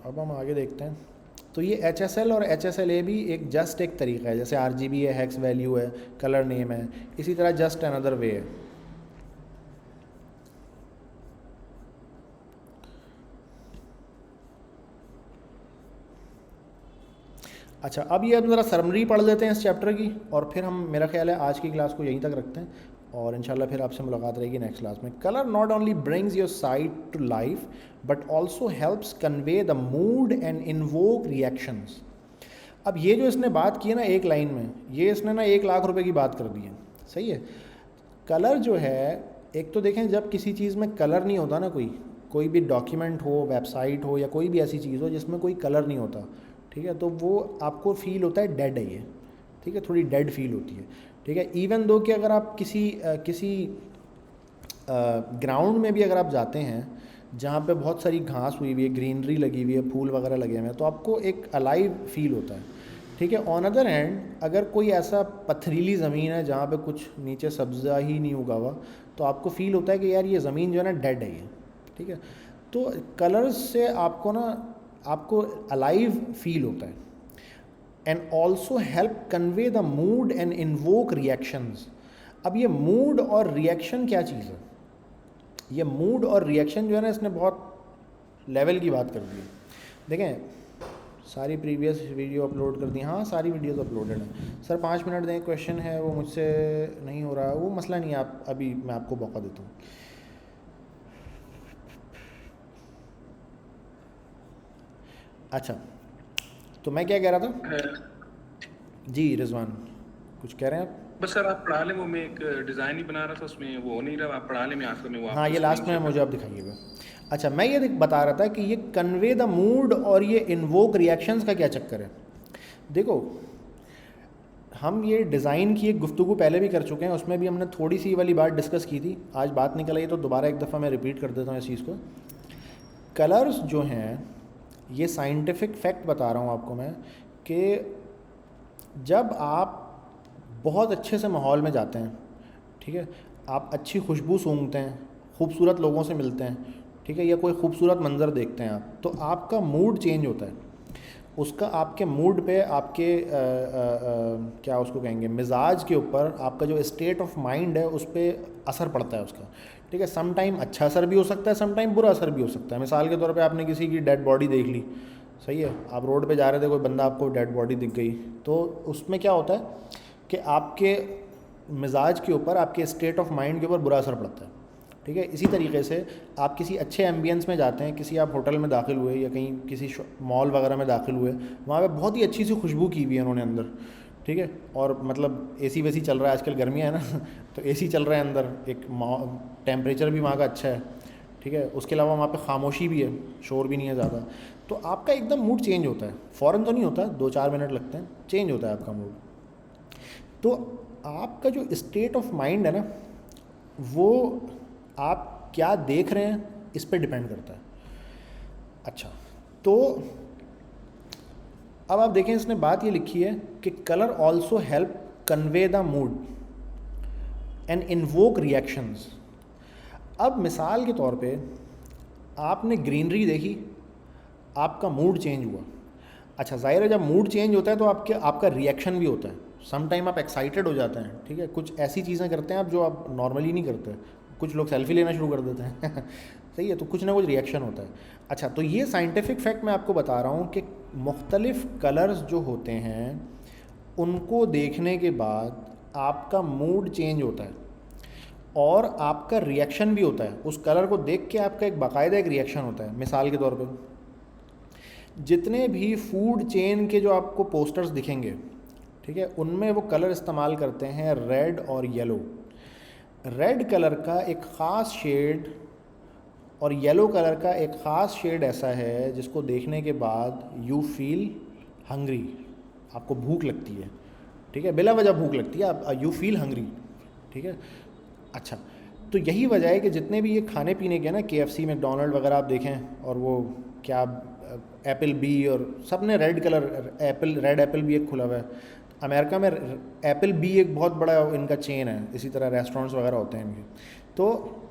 अब हम आगे देखते हैं। तो ये HSL और HSLA भी जस्ट एक तरीका है, जैसे RGB है, हेक्स वैल्यू है, कलर नेम है, इसी तरह जस्ट अनदर वे है। अच्छा, अब ये हम ज़रा समरी पढ़ लेते हैं इस चैप्टर की और फिर हम, मेरा ख्याल है आज की क्लास को यहीं तक रखते हैं और इंशाल्लाह फिर आपसे मुलाकात रहेगी नेक्स्ट क्लास में। Colour not only brings your site to life but also helps convey the mood and invoke reactions. अब ये जो इसने बात की है ना एक लाइन में, ये इसने ना 1 लाख रुपए की बात कर दी है, सही है। कलर जो है, एक तो देखें जब किसी चीज़ में कलर नहीं होता ना, कोई भी डॉक्यूमेंट हो, वेबसाइट हो या कोई भी ऐसी चीज़ हो जिसमें कोई कलर नहीं होता, ठीक है, तो वो आपको फील होता है डेड है ये, ठीक है, थोड़ी डेड फील होती है, ठीक है। इवन दो कि अगर आप किसी ग्राउंड में भी अगर आप जाते हैं जहाँ पे बहुत सारी घास हुई हुई है, ग्रीनरी लगी हुई है, फूल वगैरह लगे हुए हैं, तो आपको एक अलाइव फील होता है, ठीक है। ऑन अदर हैंड अगर कोई ऐसा पथरीली ज़मीन है जहाँ पे कुछ नीचे सब्ज़ा ही नहीं उगा हुआ, तो आपको फील होता है कि यार ये ज़मीन जो है ना डेड है ये, ठीक है। तो कलर्स से आपको अलाइव फील होता है। And also help convey the mood and invoke reactions. अब ये मूड और रिएक्शन क्या चीज़ है? ये मूड और रिएक्शन जो है ना, इसने बहुत लेवल की बात कर दी है। देखें, सारी प्रीवियस वीडियो अपलोड कर दी, हाँ सारी वीडियोस अपलोडेड हैं। सर 5 मिनट दें, क्वेश्चन है वो मुझसे नहीं हो रहा, वो मसला नहीं है, आप अभी मैं आपको मौका देता हूँ। अच्छा, तो मैं क्या कह रहा था जी, रिजवान कुछ कह रहे हैं आप? बस सर आप पढ़ा लें, वो मैं एक डिज़ाइन ही बना रहा था, उसमें वो हो नहीं रहा, आप पढ़ा लें, मैं आखिर में वो हाँ ये लास्ट में मुझे आप दिखाइएगा। अच्छा, मैं ये बता रहा था कि ये कन्वे द मूड और ये इन्वोक रिएक्शंस का क्या चक्कर है। देखो, हम ये डिज़ाइन की एक गुफ्तगू पहले भी कर चुके हैं, उसमें भी हमने थोड़ी सी वाली बात डिस्कस की थी, आज बात निकल आई तो दोबारा एक दफ़ा मैं रिपीट कर देता हूँ इस चीज़ को। कलर्स जो हैं, ये साइंटिफिक फैक्ट बता रहा हूँ आपको मैं, कि जब आप बहुत अच्छे से माहौल में जाते हैं, ठीक है, आप अच्छी खुशबू सूंघते हैं, खूबसूरत लोगों से मिलते हैं, ठीक है, या कोई खूबसूरत मंज़र देखते हैं आप, तो आपका मूड चेंज होता है। उसका आपके मूड पे, आपके क्या उसको कहेंगे, मिजाज के ऊपर, आपका जो स्टेट ऑफ माइंड है उस पर असर पड़ता है उसका, ठीक है। सम टाइम अच्छा असर भी हो सकता है, सम टाइम बुरा असर भी हो सकता है। मिसाल के तौर पे आपने किसी की डेड बॉडी देख ली, सही है, आप रोड पे जा रहे थे, कोई बंदा आपको डेड बॉडी दिख गई, तो उसमें क्या होता है कि आपके मिजाज के ऊपर, आपके स्टेट ऑफ माइंड के ऊपर बुरा असर पड़ता है, ठीक है। इसी तरीके से आप किसी अच्छे एम्बियंस में जाते हैं, किसी आप होटल में दाखिल हुए या कहीं किसी मॉल वगैरह में दाखिल हुए, वहाँ पे बहुत ही अच्छी सी खुशबू की हुई है उन्होंने अंदर, ठीक है, और मतलब एसी वेसी चल रहा है, आजकल गर्मियाँ है ना तो एसी चल रहा है अंदर, एक टेम्परेचर भी वहाँ का अच्छा है, ठीक है, उसके अलावा वहाँ पे खामोशी भी है, शोर भी नहीं है ज़्यादा, तो आपका एकदम मूड चेंज होता है। फ़ौरन तो नहीं होता, 2-4 मिनट लगते हैं, चेंज होता है आपका मूड। तो आपका जो स्टेट ऑफ माइंड है ना, वो आप क्या देख रहे हैं इस पे डिपेंड करता है। अच्छा, तो अब आप देखें, इसने बात ये लिखी है कि colour also help convey the mood and invoke reactions. अब मिसाल के तौर पे आपने ग्रीनरी देखी, आपका मूड चेंज हुआ। अच्छा, ज़ाहिर है जब मूड चेंज होता है तो आपका रिएक्शन भी होता है। सम टाइम आप एक्साइटेड हो जाते हैं, ठीक है, कुछ ऐसी चीज़ें करते हैं आप जो आप नॉर्मली नहीं करते, कुछ लोग सेल्फी लेना शुरू कर देते हैं सही है, तो कुछ ना कुछ रिएक्शन होता है। अच्छा, तो ये साइंटिफिक फैक्ट मैं आपको बता रहा हूँ कि मुख्तलिफ़ कलर्स जो होते हैं उनको देखने के बाद आपका मूड चेंज होता है और आपका रिएक्शन भी होता है। उस कलर को देख के आपका एक बाकायदा एक रिएक्शन होता है। मिसाल के तौर पे जितने भी फूड चेन के जो आपको पोस्टर्स दिखेंगे, ठीक है, उनमें वो कलर इस्तेमाल करते हैं रेड और येलो। रेड कलर का एक ख़ास शेड और येलो कलर का एक ख़ास शेड ऐसा है जिसको देखने के बाद यू फील हंग्री, आपको भूख लगती है, ठीक है, बिला वजह भूख लगती है, आप यू फील हंग्री, ठीक है। अच्छा, तो यही वजह है कि जितने भी ये खाने पीने के ना, KFC, मैकडोनल्ड वगैरह आप देखें, और वो क्या एप्पल बी, और सब ने रेड कलर, रेड एप्पल भी एक खुला हुआ है अमेरिका में। एप्पल बी एक बहुत बड़ा इनका चेन है, इसी तरह रेस्टोरेंट्स वगैरह होते हैं इनके। तो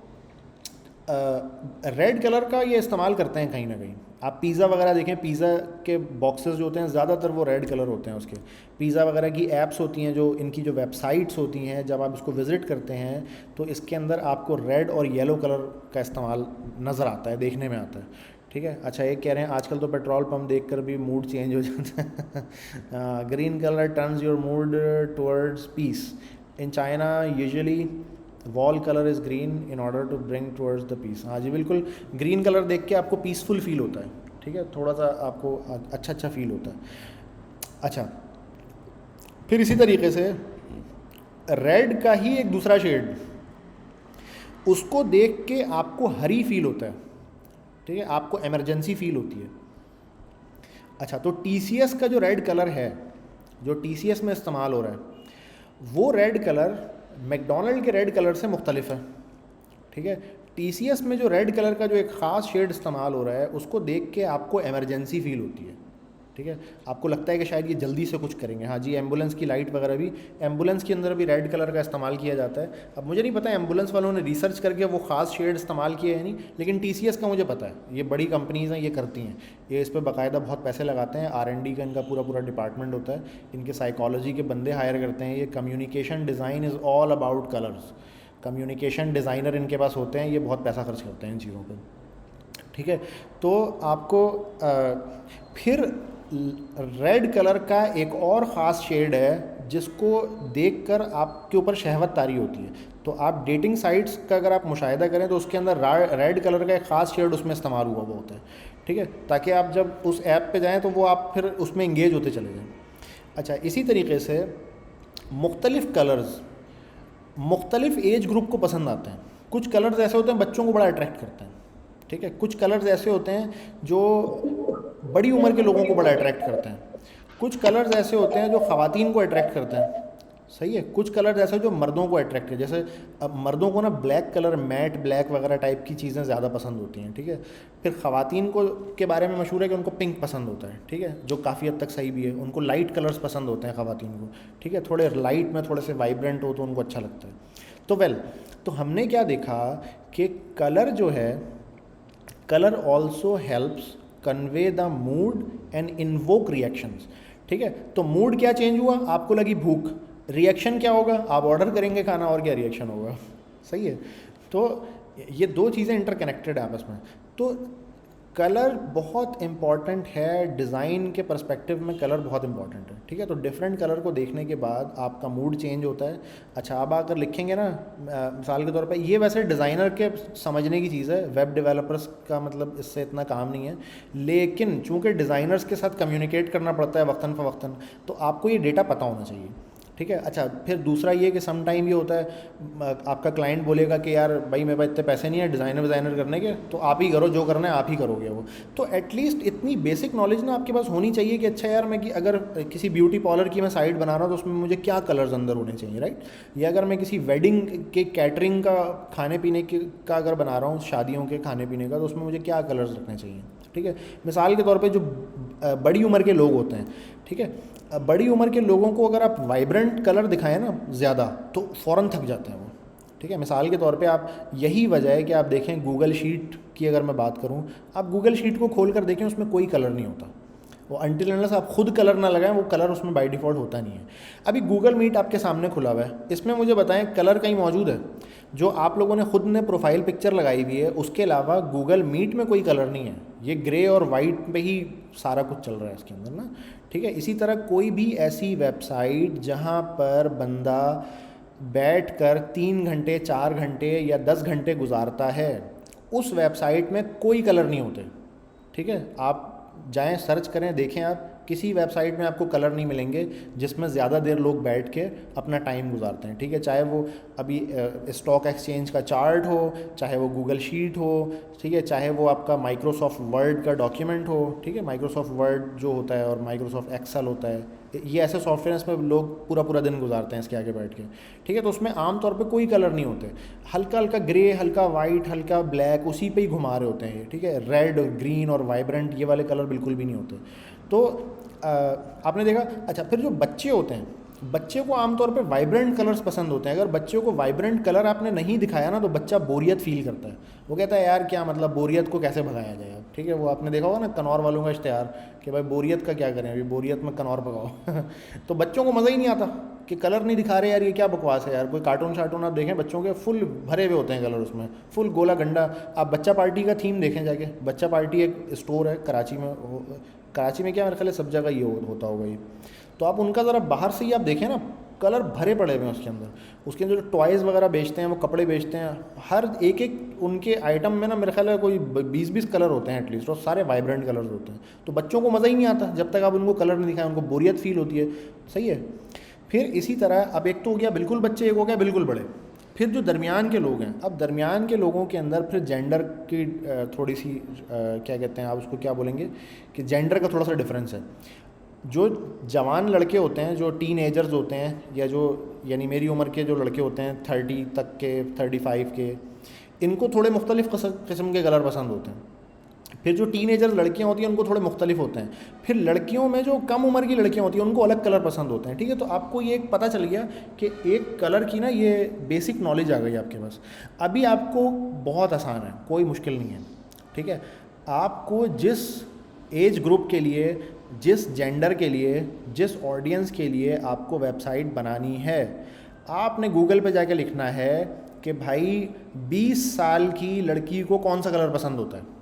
रेड कलर का ये इस्तेमाल करते हैं कहीं ना कहीं। आप पिज़्ज़ा वगैरह देखें, पिज़्ज़ा के बॉक्सेस जो होते हैं ज़्यादातर वो रेड कलर होते हैं उसके। पिज़्ज़ा वगैरह की ऐप्स होती हैं, जो इनकी जो वेबसाइट्स होती हैं, जब आप इसको विज़िट करते हैं तो इसके अंदर आपको रेड और येलो कलर का इस्तेमाल नज़र आता है, देखने में आता है, ठीक है। अच्छा, एक कह रहे हैं आजकल तो पेट्रोल पंप देखकर भी मूड चेंज हो जाता है green colour turns your mood towards peace. In China usually wall colour is green in order to bring towards the peace. हाँ जी, बिल्कुल, ग्रीन कलर देख के आपको पीसफुल फील होता है, ठीक है, थोड़ा सा आपको अच्छा फील होता है। अच्छा, फिर इसी तरीके से रेड का ही एक दूसरा शेड, उसको देख के आपको हरी फील होता है, ठीक है, आपको इमरजेंसी फील होती है। अच्छा, तो TCS का जो रेड कलर है, जो TCS में इस्तेमाल हो रहा है, वो रेड कलर मैकडोनल्ड के रेड कलर से मुख्तलिफ है, ठीक है। TCS में जो रेड कलर का जो एक ख़ास शेड इस्तेमाल हो रहा है, उसको देख के आपको इमरजेंसी फील होती है, ठीक है, आपको लगता है कि शायद ये जल्दी से कुछ करेंगे। हाँ जी, एम्बुलेंस की लाइट वगैरह भी, एम्बुलेंस के अंदर भी रेड कलर का इस्तेमाल किया जाता है। अब मुझे नहीं पता एम्बुलेंस वालों ने रिसर्च करके वो ख़ास शेड इस्तेमाल किया है नहीं, लेकिन TCS का मुझे पता है, ये बड़ी कंपनीज़ हैं, ये करती हैं, ये इस पर बाकायदा बहुत पैसे लगाते हैं। R&D का इनका पूरा डिपार्टमेंट होता है, इनके साइकोलॉजी के बंदे हायर करते हैं। ये communication design is all about colours, communication designer इनके पास होते हैं, ये बहुत पैसा खर्च करते हैं इन चीज़ों पर, ठीक है। तो आपको फिर रेड कलर का एक और ख़ास शेड है जिसको देखकर आपके ऊपर शहवत तारी होती है। तो आप डेटिंग साइट्स का अगर आप मुशाहिदा करें तो उसके अंदर रेड कलर का एक ख़ास शेड उसमें इस्तेमाल हुआ हुआ होता है, ठीक है, ताकि आप जब उस ऐप पे जाएं तो वो आप फिर उसमें इंगेज होते चले जाएं। अच्छा, इसी तरीके से मुख्तलिफ़ कलर्स मुख्तलिफ़ एज ग्रुप को पसंद आते हैं। कुछ कलर्स ऐसे होते हैं बच्चों को बड़ा अट्रैक्ट करते हैं, ठीक है, कुछ कलर्स ऐसे होते हैं जो बड़ी उम्र के लोगों को बड़ा अट्रैक्ट करते हैं, कुछ कलर्स ऐसे होते हैं जो ख़वातीन को अट्रैक्ट करते हैं, सही है, कुछ कलर्स ऐसे जो मर्दों को अट्रैक्ट करते हैं। जैसे अब मर्दों को ना ब्लैक कलर, मैट ब्लैक वगैरह टाइप की चीज़ें ज़्यादा पसंद होती हैं, ठीक है। फिर ख़वातीन को के बारे में मशहूर है कि उनको पिंक पसंद होता है, ठीक है, जो काफ़ी हद तक सही भी है। उनको लाइट कलर्स पसंद होते हैं ख़वातीन को, ठीक है, थोड़े लाइट में थोड़े से वाइब्रेंट हो तो उनको अच्छा लगता है। तो हमने क्या देखा कि कलर जो है, colour also helps convey the mood and invoke reactions, ठीक है। तो मूड क्या चेंज हुआ, आपको लगी भूख, रिएक्शन क्या होगा, आप ऑर्डर करेंगे खाना, और क्या रिएक्शन होगा, सही है। तो ये दो चीज़ें इंटरकनेक्टेड है आपस में। तो कलर बहुत इम्पॉर्टेंट है, डिज़ाइन के पर्सपेक्टिव में कलर बहुत इम्पॉर्टेंट है, ठीक है। तो डिफरेंट कलर को देखने के बाद आपका मूड चेंज होता है। अच्छा, आप आकर लिखेंगे ना मिसाल के तौर पे, ये वैसे डिज़ाइनर के समझने की चीज़ है, वेब डेवलपर्स का मतलब इससे इतना काम नहीं है, लेकिन चूंकि डिज़ाइनर्स के साथ कम्युनिकेट करना पड़ता है वक्तन फ़वक्तन, तो आपको ये डेटा पता होना चाहिए, ठीक है। अच्छा, फिर दूसरा ये कि सम टाइम ये होता है आपका क्लाइंट बोलेगा कि यार भाई मेरे पास इतने पैसे नहीं है डिज़ाइनर करने के, तो आप ही करो, जो करना है आप ही करोगे वो। तो एटलीस्ट इतनी बेसिक नॉलेज ना आपके पास होनी चाहिए कि अच्छा यार मैं कि अगर किसी ब्यूटी पार्लर की मैं साइट बना रहा हूँ तो उसमें मुझे क्या कलर्स अंदर होने चाहिए, राइट। या अगर मैं किसी वेडिंग के कैटरिंग का खाने पीने का अगर बना रहा हूँ, शादियों के खाने पीने का, तो उसमें मुझे क्या कलर्स रखने चाहिए, ठीक है। मिसाल के तौर पे जो बड़ी उम्र के लोग होते हैं, ठीक है, बड़ी उम्र के लोगों को अगर आप वाइब्रेंट कलर दिखाएं ना ज़्यादा तो फ़ौरन थक जाते हैं वो, ठीक है। मिसाल के तौर पे आप, यही वजह है कि आप देखें गूगल शीट की अगर मैं बात करूं, आप गूगल शीट को खोल कर देखें, उसमें कोई कलर नहीं होता। वो अनटिल अनलेस आप खुद कलर ना लगाएं, वो कलर उसमें बाय डिफ़ॉल्ट होता नहीं है। अभी गूगल मीट आपके सामने खुला हुआ है, इसमें मुझे बताएं कलर कहीं मौजूद है? जो आप लोगों ने खुद ने प्रोफाइल पिक्चर लगाई हुई है उसके अलावा गूगल मीट में कोई कलर नहीं है, ये ग्रे और वाइट पे ही सारा कुछ चल रहा है इसके अंदर ना, ठीक है। इसी तरह कोई भी ऐसी वेबसाइट जहाँ पर बंदा बैठकर 3 घंटे 4 घंटे या 10 घंटे गुजारता है, उस वेबसाइट में कोई कलर नहीं होते, ठीक है। आप जाएं, सर्च करें, देखें, आप किसी वेबसाइट में आपको कलर नहीं मिलेंगे जिसमें ज़्यादा देर लोग बैठ के अपना टाइम गुजारते हैं, ठीक है। चाहे वो अभी स्टॉक एक्सचेंज का चार्ट हो, चाहे वो गूगल शीट हो, ठीक है, चाहे वो आपका माइक्रोसॉफ्ट वर्ड का डॉक्यूमेंट हो, ठीक है। माइक्रोसॉफ्ट वर्ड जो होता है और माइक्रोसॉफ्ट एक्सेल होता है, ये ऐसे सॉफ्टवेयर इसमें लोग पूरा पूरा दिन गुजारते हैं इसके आगे बैठ के, ठीक है। तो उसमें आम तौर पे कोई कलर नहीं होते, हल्का हल्का ग्रे, हल्का वाइट, हल्का ब्लैक, उसी पे ही घुमा रहे होते हैं ये, ठीक है। रेड और ग्रीन और वाइब्रेंट ये वाले कलर बिल्कुल भी नहीं होते। तो आपने देखा। अच्छा, फिर जो बच्चे होते हैं, बच्चे को आमतौर पे वाइब्रेंट कलर्स पसंद होते हैं। अगर बच्चों को वाइब्रेंट कलर आपने नहीं दिखाया ना तो बच्चा बोरियत फील करता है, वो कहता है यार क्या मतलब बोरियत को कैसे भगाया जाए, ठीक है। वो आपने देखा होगा ना कनौर वालों का इश्तेहार कि भाई बोरियत का क्या करें, अभी बोरियत में कनौर भगाओ तो बच्चों को मज़ा ही नहीं आता कि कलर नहीं दिखा रहे यार, ये क्या बकवास है यार। कोई कार्टून शार्टून आप देखें बच्चों के फुल भरे हुए होते हैं कलर, उसमें फुल गोला गंडा। आप बच्चा पार्टी का थीम देखें जाके, बच्चा पार्टी एक स्टोर है कराची में, कराची में क्या मेरे ख्याल सबसे जगह ये होता होगा ये, तो आप उनका ज़रा बाहर से ही आप देखें ना, कलर भरे पड़े हुए हैं उसके अंदर। उसके अंदर जो टॉयज़ वगैरह बेचते हैं, वो कपड़े बेचते हैं, हर एक एक उनके आइटम में ना मेरे ख्याल है कोई 20-20 कलर होते हैं एटलीस्ट, और सारे वाइब्रेंट कलर्स होते हैं। तो बच्चों को मज़ा ही नहीं आता जब तक आप उनको कलर नहीं दिखाएं, उनको बोरियत फील होती है, सही है। फिर इसी तरह अब एक तो हो गया बिल्कुल बच्चे, एक हो गया बिल्कुल बड़े। फिर जो दरमियान के लोग हैं, अब दरमियान के लोगों के अंदर फिर जेंडर की थोड़ी सी क्या कहते हैं आप उसको क्या बोलेंगे कि जेंडर का थोड़ा सा डिफरेंस है। जो जवान लड़के होते हैं, जो टीनेजर्स होते हैं, या जो यानी मेरी उम्र के जो लड़के होते हैं 30 तक के, 35 के, इनको थोड़े मुख्तलिफ़ किस्म के कलर पसंद होते हैं। फिर जो टीनेजर लड़कियां होती हैं उनको थोड़े मुख्तलिफ होते हैं। फिर लड़कियों में जो कम उम्र की लड़कियां होती हैं उनको अलग कलर पसंद होते हैं, ठीक है। तो आपको ये एक पता चल गया कि एक कलर की ना ये बेसिक नॉलेज आ गई आपके पास। अभी आपको बहुत आसान है, कोई मुश्किल नहीं है, ठीक है। आपको जिस एज ग्रुप के लिए, जिस जेंडर के लिए, जिस ऑडियंस के लिए आपको वेबसाइट बनानी है, आपने गूगल पे जाके लिखना है कि भाई 20 साल की लड़की को कौन सा कलर पसंद होता है,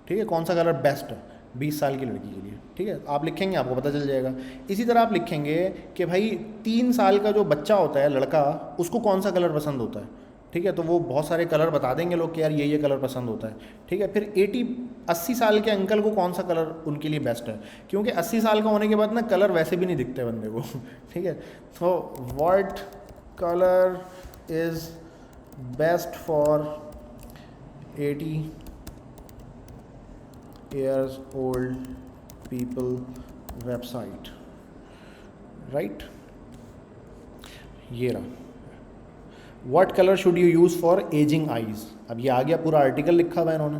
ठीक है, कौन सा कलर बेस्ट है 20 साल की लड़की के लिए, ठीक है। आप लिखेंगे आपको पता चल जाएगा। इसी तरह आप लिखेंगे कि भाई 3 साल का जो बच्चा होता है लड़का, उसको कौन सा कलर पसंद होता है, ठीक है। तो वो बहुत सारे कलर बता देंगे लोग कि यार ये कलर पसंद होता है, ठीक है। फिर 80 साल के अंकल को कौन सा कलर उनके लिए बेस्ट है, क्योंकि 80 साल का होने के बाद ना कलर वैसे भी नहीं दिखते बंदे को ठीक है। तो what colour is best for 80 years old people website, right? ये रहा। What color should you use for aging eyes? अब ये आ गया, पूरा आर्टिकल लिखा हुआ है इन्होंने।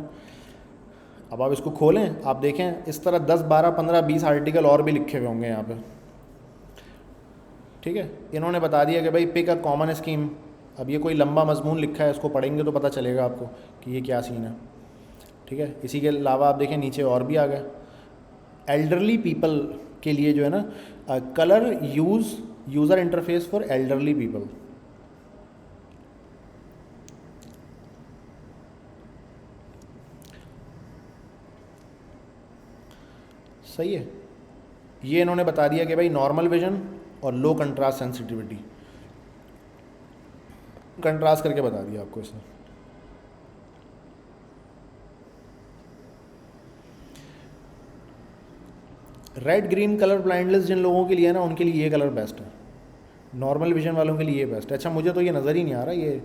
अब आप इसको खोलें, आप देखें इस तरह 10, 12, 15, 20 आर्टिकल और भी लिखे हुए होंगे यहाँ पे, ठीक है। इन्होंने बता दिया कि भाई पिक अ कॉमन स्कीम। अब ये कोई लंबा मजमून लिखा है, इसको पढ़ेंगे तो पता चलेगा आपको कि ये क्या सीन है, ठीक है। इसी के अलावा आप देखें नीचे और भी आ गए। एल्डरली पीपल के लिए जो है ना colour user interface for elderly people. सही है। ये इन्होंने बता दिया कि भाई नॉर्मल विजन और लो कंट्रास्ट सेंसिटिविटी, कंट्रास्ट करके बता दिया आपको इसने। रेड ग्रीन कलर ब्लाइंडनेस जिन लोगों के लिए है ना, उनके लिए ये कलर बेस्ट है, नॉर्मल विजन वालों के लिए ये बेस्ट है। अच्छा मुझे तो ये नज़र ही नहीं आ रहा, ये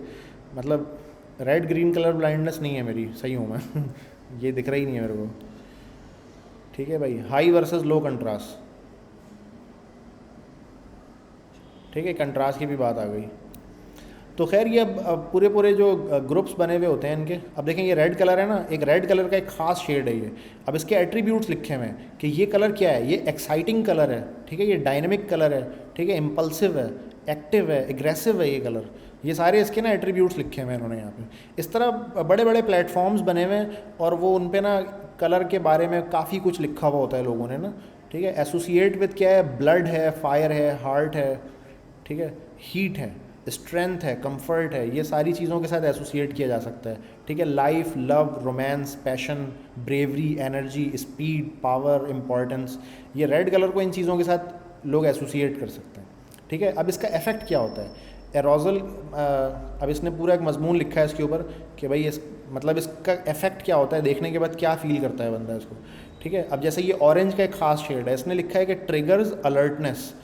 मतलब रेड ग्रीन कलर ब्लाइंडनेस नहीं है मेरी, सही हूँ मैं ये दिख रहा ही नहीं है मेरे को। ठीक है भाई, हाई वर्सेस लो कंट्रास्ट, ठीक है, कंट्रास्ट की भी बात आ गई। तो खैर ये अब पूरे जो ग्रुप्स बने हुए होते हैं इनके, अब देखें ये रेड कलर है ना, एक रेड कलर का एक ख़ास शेड है ये। अब इसके एट्रीब्यूट्स लिखे हुए हैं कि ये कलर क्या है, ये एक्साइटिंग कलर है, ठीक है, ये डायनेमिक कलर है, ठीक है, इम्पल्सिव है, एक्टिव है, एग्रेसिव है ये कलर, ये सारे इसके ना एट्रीब्यूट्स लिखे हुए हैं इन्होंने यहाँ पे। इस तरह बड़े बड़े प्लेटफॉर्म्स बने हुए हैं और वो उन पे ना कलर के बारे में काफ़ी कुछ लिखा हुआ होता है लोगों ने ना, ठीक है। एसोसिएट विद क्या है, ब्लड है, फायर है, हार्ट है, ठीक है, हीट है, स्ट्रेंथ है, कंफर्ट है, ये सारी चीज़ों के साथ एसोसिएट किया जा सकता है, ठीक है। Life, love, romance, passion, bravery, energy, speed, power, importance, ये रेड कलर को इन चीज़ों के साथ लोग एसोसिएट कर सकते हैं, ठीक है। अब इसका इफेक्ट क्या होता है, एरोजल, अब इसने पूरा एक मजमून लिखा है इसके ऊपर कि भाई इस मतलब इसका इफेक्ट क्या होता है, देखने के बाद क्या फील करता है बंदा इसको, ठीक है। अब जैसे ये ऑरेंज का एक ख़ास शेड है, इसने लिखा है कि ट्रिगर्स अलर्टनेस,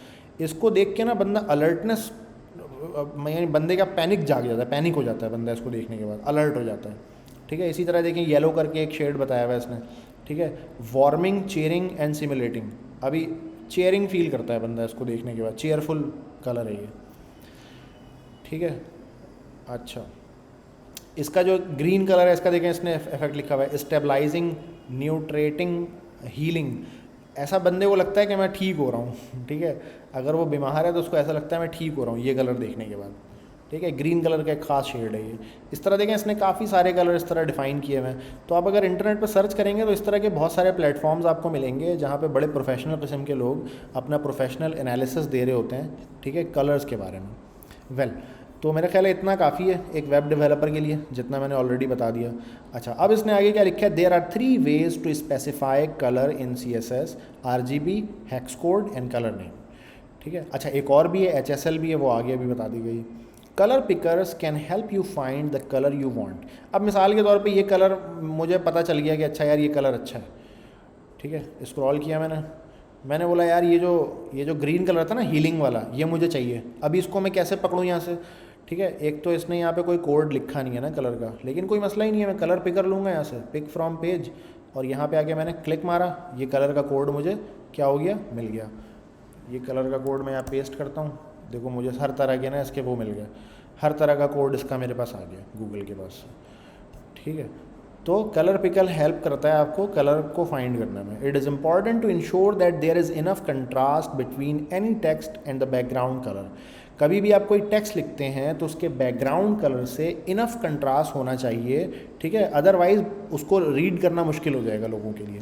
इसको देख के ना बंदा अलर्टनेस, यानी बंदे का पैनिक जाग जाता है, पैनिक हो जाता है बंदा इसको देखने के बाद, अलर्ट हो जाता है, ठीक है। इसी तरह देखें येलो करके एक शेड बताया हुआ है इसने, ठीक है, वार्मिंग, चेयरिंग एंड सिमुलेटिंग, अभी चेयरिंग फील करता है बंदा इसको देखने के बाद, चेयरफुल कलर है ये, ठीक है। अच्छा इसका जो ग्रीन कलर है इसका देखें, इसने इफेक्ट लिखा हुआ है स्टेबलाइजिंग, न्यूट्रेटिंग, हीलिंग, ऐसा बंदे को लगता है कि मैं ठीक हो रहा हूँ, ठीक है। अगर वो बीमार है तो उसको ऐसा लगता है मैं ठीक हो रहा हूँ ये कलर देखने के बाद, ठीक है। ग्रीन कलर का एक ख़ास शेड है ये। इस तरह देखें इसने काफ़ी सारे कलर इस तरह डिफ़ाइन किए हुए हैं। तो आप अगर इंटरनेट पर सर्च करेंगे तो इस तरह के बहुत सारे प्लेटफॉर्म्स आपको मिलेंगे जहाँ पे बड़े प्रोफेशनल किस्म के लोग अपना प्रोफेशनल एनालिसिस दे रहे होते हैं, ठीक है, कलर्स के बारे में। तो मेरा ख्याल है इतना काफ़ी है एक वेब डेवलपर के लिए, जितना मैंने ऑलरेडी बता दिया। अच्छा अब इसने आगे क्या लिखा है, there are 3 ways to specify colour in CSS, RGB, hex code and colour name, ठीक है। अच्छा एक और भी है, HSL भी है, वो आगे भी बता दी गई। Colour pickers can help you find the colour you want. अब मिसाल के तौर पे ये कलर मुझे पता चल गया कि अच्छा यार ये कलर अच्छा है, ठीक है, स्क्रॉल किया मैंने बोला यार ये जो ग्रीन कलर था ना हीलिंग वाला, ये मुझे चाहिए, अभी इसको मैं कैसे पकड़ूँ यहाँ से, ठीक है। एक तो इसने यहाँ पे कोई कोड लिखा नहीं है ना कलर का, लेकिन कोई मसला ही नहीं है, मैं कलर पिकर लूँगा यहाँ से, पिक फ्रॉम पेज, और यहाँ पे आके मैंने क्लिक मारा, ये कलर का कोड मुझे क्या हो गया, मिल गया। ये कलर का कोड मैं यहाँ पेस्ट करता हूँ, देखो मुझे हर तरह के ना इसके वो मिल गया, हर तरह का कोड इसका मेरे पास आ गया गूगल के पास, ठीक है। तो कलर पिकर हेल्प करता है आपको कलर को फाइंड करने में। It is important to ensure that there is enough contrast between any text and the background colour. कभी भी आप कोई टेक्स्ट लिखते हैं तो उसके बैकग्राउंड कलर से इनफ कंट्रास्ट होना चाहिए, ठीक है, अदरवाइज उसको रीड करना मुश्किल हो जाएगा लोगों के लिए।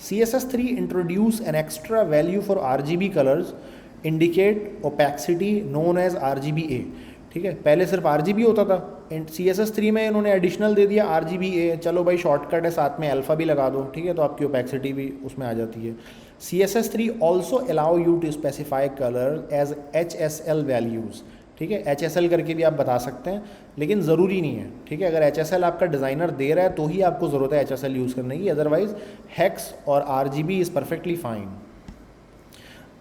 CSS3 introduce an extra value for RGB colours indicate opacity known as RGBA, ठीक है। पहले सिर्फ RGB होता था, CSS3 में इन्होंने एडिशनल दे दिया RGBA, चलो भाई शॉर्टकट है, साथ में अल्फ़ा भी लगा दो, ठीक है, तो आपकी ओपेक्सिटी भी उसमें आ जाती है। CSS3 also allow you to specify colour as HSL values, ठीक है, HSL करके भी आप बता सकते हैं, लेकिन ज़रूरी नहीं है, ठीक है। अगर HSL आपका डिज़ाइनर दे रहा है तो ही आपको ज़रूरत है HSL यूज़ करने की, अदरवाइज़ हेक्स और RGB इज़ परफेक्टली फाइन।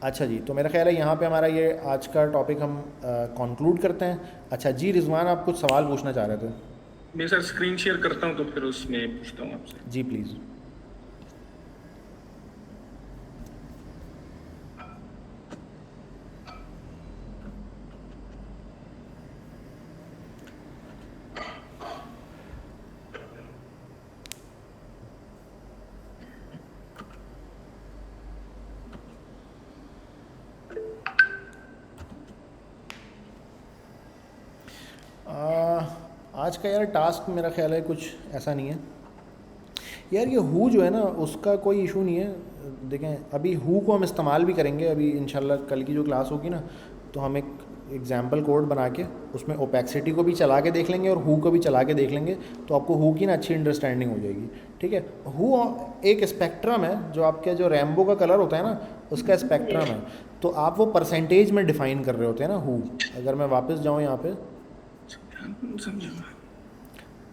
अच्छा जी, तो मेरा ख्याल है यहाँ पे हमारा ये आज का टॉपिक हम कंक्लूड करते हैं। अच्छा जी रिजवान, आप कुछ सवाल पूछना चाह रहे थे? मैं सर स्क्रीन शेयर करता हूँ तो फिर उसमें पूछता हूँ आपसे। जी प्लीज़। आज का यार टास्क मेरा ख्याल है कुछ ऐसा नहीं है यार। ये हु जो है ना उसका कोई इशू नहीं है। देखें अभी हु को हम इस्तेमाल भी करेंगे, अभी इंशाल्लाह कल की जो क्लास होगी ना तो हम एक एग्जाम्पल कोड बना के उसमें ओपेक्सिटी को भी चला के देख लेंगे और हु को भी चला के देख लेंगे, तो आपको हु की ना अच्छी अंडरस्टैंडिंग हो जाएगी। ठीक है, हु एक स्पेक्ट्रम है, जो आपके जो रैम्बो का कलर होता है ना उसका स्पेक्ट्रम है, तो आप वो परसेंटेज में डिफाइन कर रहे होते हैं ना हु। अगर मैं वापस जाऊँ यहाँ पे,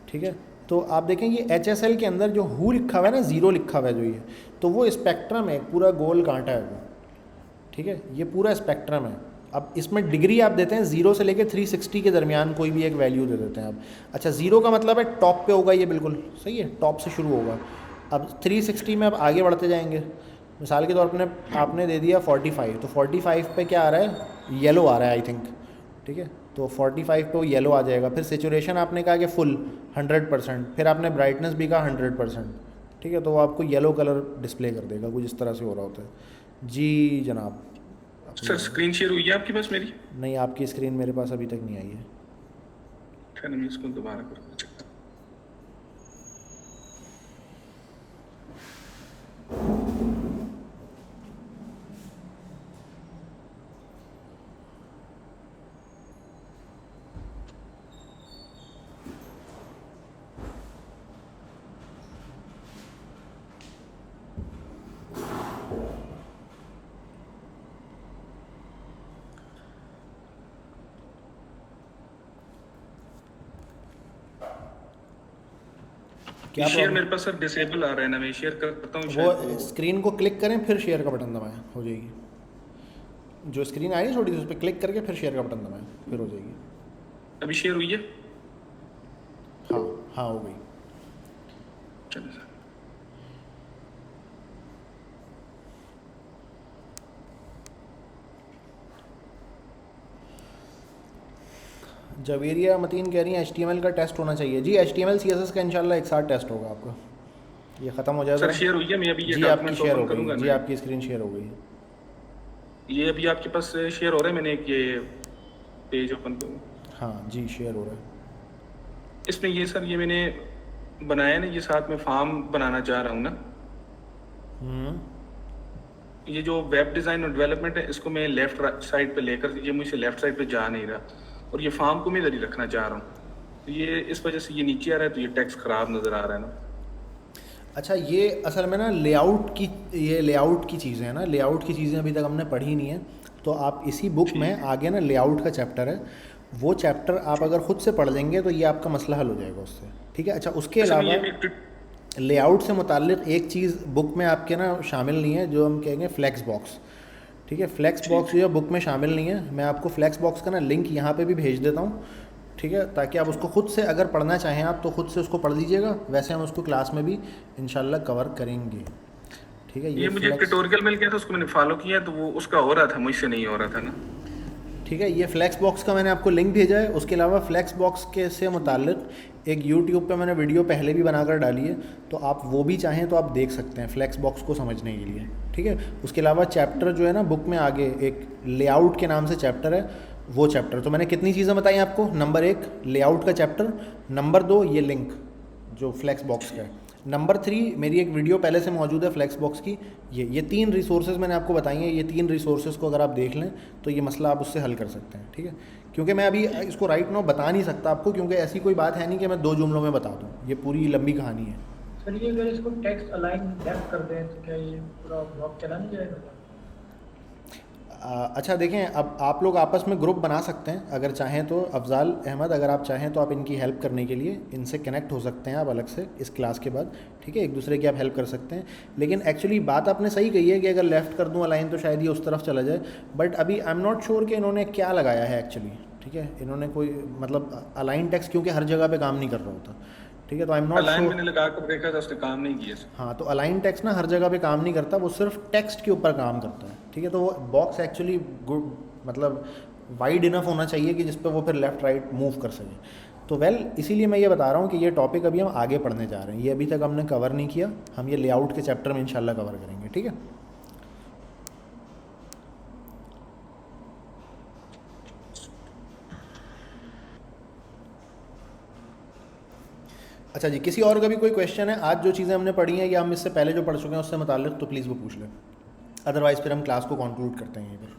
ठीक है, तो आप देखें ये HSL के अंदर जो हु लिखा हुआ है ना, ज़ीरो लिखा हुआ है जो ये, तो वो स्पेक्ट्रम है, पूरा गोल कांटा है वो। ठीक है, ये पूरा स्पेक्ट्रम है। अब इसमें डिग्री आप देते हैं 0 से लेके 360 के दरमियान कोई भी एक वैल्यू दे देते हैं आप। अच्छा, 0 का मतलब है टॉप पे होगा ये, बिल्कुल सही है, टॉप से शुरू होगा। अब 360 में अब आगे बढ़ते जाएंगे। मिसाल के तौर पर आपने दे दिया 45, तो 45 पे क्या आ रहा है, येलो आ रहा है आई थिंक। ठीक है, तो 45 पे वो येलो आ जाएगा। फिर सेचुरेशन आपने कहा कि फुल 100%, फिर आपने ब्राइटनेस भी कहा 100%। ठीक है, तो वो आपको येलो कलर डिस्प्ले कर देगा, कुछ इस तरह से हो रहा होता है। जी जनाब। सर स्क्रीन शेयर हुई है आपके पास मेरी? नहीं, आपकी स्क्रीन मेरे पास अभी तक नहीं आई है। खैर मैं इसको दोबारा करूँगा चेक। क्या शेयर मेरे पास सर डिसेबल आ रहा है ना, मैं शेयर करता हूँ वो स्क्रीन को क्लिक करें फिर शेयर का बटन दबाएं, हो जाएगी। जो स्क्रीन आई है छोटी सी, उस पर क्लिक करके फिर शेयर का बटन दबाएं, फिर हो जाएगी। अभी शेयर हुई है? हाँ हाँ, हो गई। चलिए सर। जवेरिया मतीन कह रही हैं HTML का टेस्ट होना चाहिए। जी, HTML CSS का इंशाल्लाह एक साथ टेस्ट होगा आपका, ये ख़त्म हो जाएगा। सर शेयर हुई है? मैं अभी ये जी आपकी शेयर हो गई, जी आपकी स्क्रीन शेयर हो गई। ये अभी आपके पास शेयर हो रहा है, मैंने एक ये पेज ओपन करूँ? हाँ जी, शेयर हो रहा है। इसमें ये सर ये मैंने बनाया ना, ये साथ में फॉर्म बनाना चाह रहा हूँ ना। ये जो वेब डिज़ाइन और डेवलपमेंट है, इसको मैं लेफ्ट साइड पे लेकर, ये मुझसे लेफ्ट साइड पे जा नहीं रहा, और ये फॉर्म को मैं इधर ही रखना चाह रहा हूँ, तो ये इस वजह से ये नीचे आ रहा है, तो ये टेक्स्ट ख़राब नज़र आ रहा है ना। अच्छा, ये असल में ना लेआउट की, ये लेआउट की चीज़ें हैं ना, लेआउट की चीज़ें अभी तक हमने पढ़ी नहीं है, तो आप इसी बुक में आगे ना लेआउट का चैप्टर है, वो चैप्टर आप अगर ख़ुद से पढ़ लेंगे तो ये आपका मसला हल हो जाएगा उससे। ठीक है। अच्छा, उसके अलावा लेआउट से मुताल्लिक़ एक चीज़ बुक में आपके ना शामिल नहीं है, जो हम कहेंगे फ्लेक्स बॉक्स। ठीक है, फ्लेक्स बॉक्स जो है बुक में शामिल नहीं है। मैं आपको फ्लेक्स बॉक्स का ना लिंक यहाँ पे भी भेज देता हूँ, ठीक है, ताकि आप उसको ख़ुद से अगर पढ़ना चाहें आप तो ख़ुद से उसको पढ़ लीजिएगा। वैसे हम उसको क्लास में भी इंशाल्लाह कवर करेंगे। ठीक है, ये मुझे ट्यूटोरियल मिल गया था, उसको मैंने फॉलो किया, तो वो उसका हो रहा था, मुझसे नहीं हो रहा था ना। ठीक है, ये फ्लेक्स बॉक्स का मैंने आपको लिंक भेजा है। उसके अलावा फ्लेक्स बॉक्स के से मुताल्लिक़ एक यूट्यूब पे मैंने वीडियो पहले भी बनाकर डाली है, तो आप वो भी चाहें तो आप देख सकते हैं फ्लेक्स बॉक्स को समझने के लिए। ठीक है, उसके अलावा चैप्टर जो है ना बुक में आगे एक लेआउट के नाम से चैप्टर है, वो चैप्टर तो मैंने कितनी चीज़ें बताई आपको। नंबर 1 लेआउट का चैप्टर, नंबर 2 ये लिंक जो फ्लेक्स बॉक्स का है, नंबर 3 मेरी एक वीडियो पहले से मौजूद है फ्लेक्स बॉक्स की। ये 3 रिसोर्सेज मैंने आपको बताई हैं। ये 3 रिसोर्सेज को अगर आप देख लें तो ये मसला आप उससे हल कर सकते हैं। ठीक है, क्योंकि मैं अभी इसको राइट नाउ बता नहीं सकता आपको, क्योंकि ऐसी कोई बात है नहीं कि मैं 2 जुमलों में बता दूँ, ये पूरी लंबी कहानी है। सर ये अगर इसको टेक्स्ट अलाइन लेफ्ट कर दें तो क्या ये पूरा ब्लॉक चला नहीं जाएगा? अच्छा देखें, अब आप लोग आपस में ग्रुप बना सकते हैं अगर चाहें तो। अफजाल अहमद, अगर आप चाहें तो आप इनकी हेल्प करने के लिए इनसे कनेक्ट हो सकते हैं आप अलग से इस क्लास के बाद। ठीक है, एक दूसरे की आप हेल्प कर सकते हैं। लेकिन एक्चुअली बात आपने सही कही है कि अगर लेफ़्ट कर दूं अलाइन तो शायद ये उस तरफ चला जाए, बट अभी आई एम नॉट श्योर कि इन्होंने क्या लगाया है एक्चुअली। ठीक है, इन्होंने कोई मतलब अलाइन टेक्स्ट क्योंकि हर जगह पर काम नहीं कर रहा होता। ठीक है, तो आई एम नॉट अलाइन मैंने लगा कर देखा था, उसने काम नहीं किया। हाँ, तो अलाइन टेक्स्ट ना हर जगह पे काम नहीं करता, वो सिर्फ टेक्स्ट के ऊपर काम करता है। ठीक है, तो वो बॉक्स एक्चुअली गुड मतलब वाइड इनफ होना चाहिए कि जिस पे वो फिर लेफ़्ट राइट मूव कर सके। तो इसीलिए मैं ये बता रहा हूँ कि ये टॉपिक अभी हम आगे पढ़ने जा रहे हैं, ये अभी तक हमने कवर नहीं किया। हम ये लेआउट के चैप्टर में इंशाल्लाह कवर करेंगे। ठीक है, अच्छा जी, किसी और का भी कोई क्वेश्चन है? आज जो चीज़ें हमने पढ़ी हैं या हम इससे पहले जो पढ़ चुके हैं उससे मुताल्लिक़ तो प्लीज़ वो पूछ लें, अदरवाइज़ फिर हम क्लास को कंक्लूड करते हैं यहीं पर।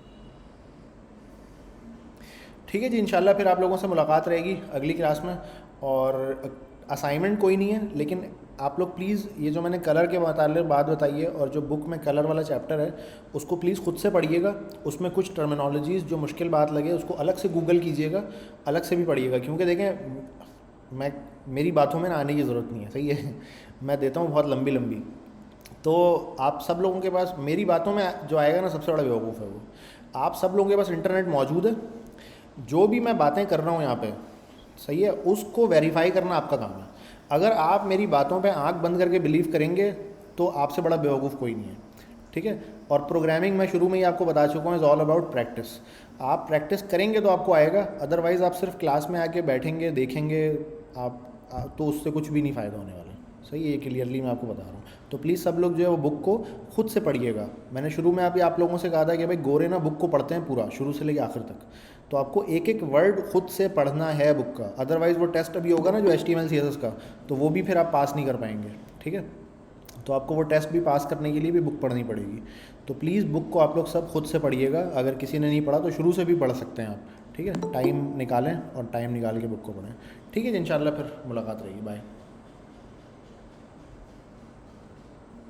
ठीक है जी, इंशाल्लाह फिर आप लोगों से मुलाकात रहेगी अगली क्लास में। और असाइनमेंट कोई नहीं है, लेकिन आप लोग प्लीज़ ये जो मैंने कलर के बात बताई है और जो बुक में कलर वाला चैप्टर है उसको प्लीज़ खुद से पढ़िएगा। उसमें कुछ टर्मिनोलॉजीज़ जो मुश्किल बात लगे उसको अलग से गूगल कीजिएगा, अलग से भी पढ़िएगा, क्योंकि देखें मेरी बातों में ना आने की ज़रूरत नहीं है, सही है। मैं देता हूँ बहुत लंबी लंबी, तो आप सब लोगों के पास मेरी बातों में जो आएगा ना सबसे बड़ा बेवकूफ़ है वो। आप सब लोगों के पास इंटरनेट मौजूद है, जो भी मैं बातें कर रहा हूँ यहाँ पे, सही है, उसको वेरीफाई करना आपका काम है। अगर आप मेरी बातों पे आंख बंद करके बिलीव करेंगे तो आपसे बड़ा बेवकूफ़ कोई नहीं है, ठीक है। और प्रोग्रामिंग मैं शुरू में ही आपको बता चुका हूँ, इज़ ऑल अबाउट प्रैक्टिस। आप प्रैक्टिस करेंगे तो आपको आएगा, अदरवाइज़ आप सिर्फ क्लास में आके बैठेंगे देखेंगे तो उससे कुछ भी नहीं फ़ायदा होने वाला, सही है, ये क्लियरली मैं आपको बता रहा हूँ। तो प्लीज़ सब लोग जो है वो बुक को खुद से पढ़िएगा। मैंने शुरू में आप लोगों से कहा था कि भाई गोरे ना बुक को पढ़ते हैं पूरा शुरू से लेकर आखिर तक, तो आपको एक एक वर्ड खुद से पढ़ना है बुक का, अदरवाइज़ वो टेस्ट अभी होगा ना जो HTML CSS का, तो वो भी फिर आप पास नहीं कर पाएंगे, ठीक है। तो आपको वो टेस्ट भी पास करने के लिए भी बुक पढ़नी पड़ेगी। तो प्लीज़ बुक को आप लोग सब खुद से पढ़िएगा। अगर किसी ने नहीं पढ़ा तो शुरू से भी पढ़ सकते हैं आप, ठीक है। टाइम निकालें और टाइम निकाल के बुक को पढ़ें, ठीक है जी। इंशाल्लाह फिर मुलाकात रहेगी, बाय।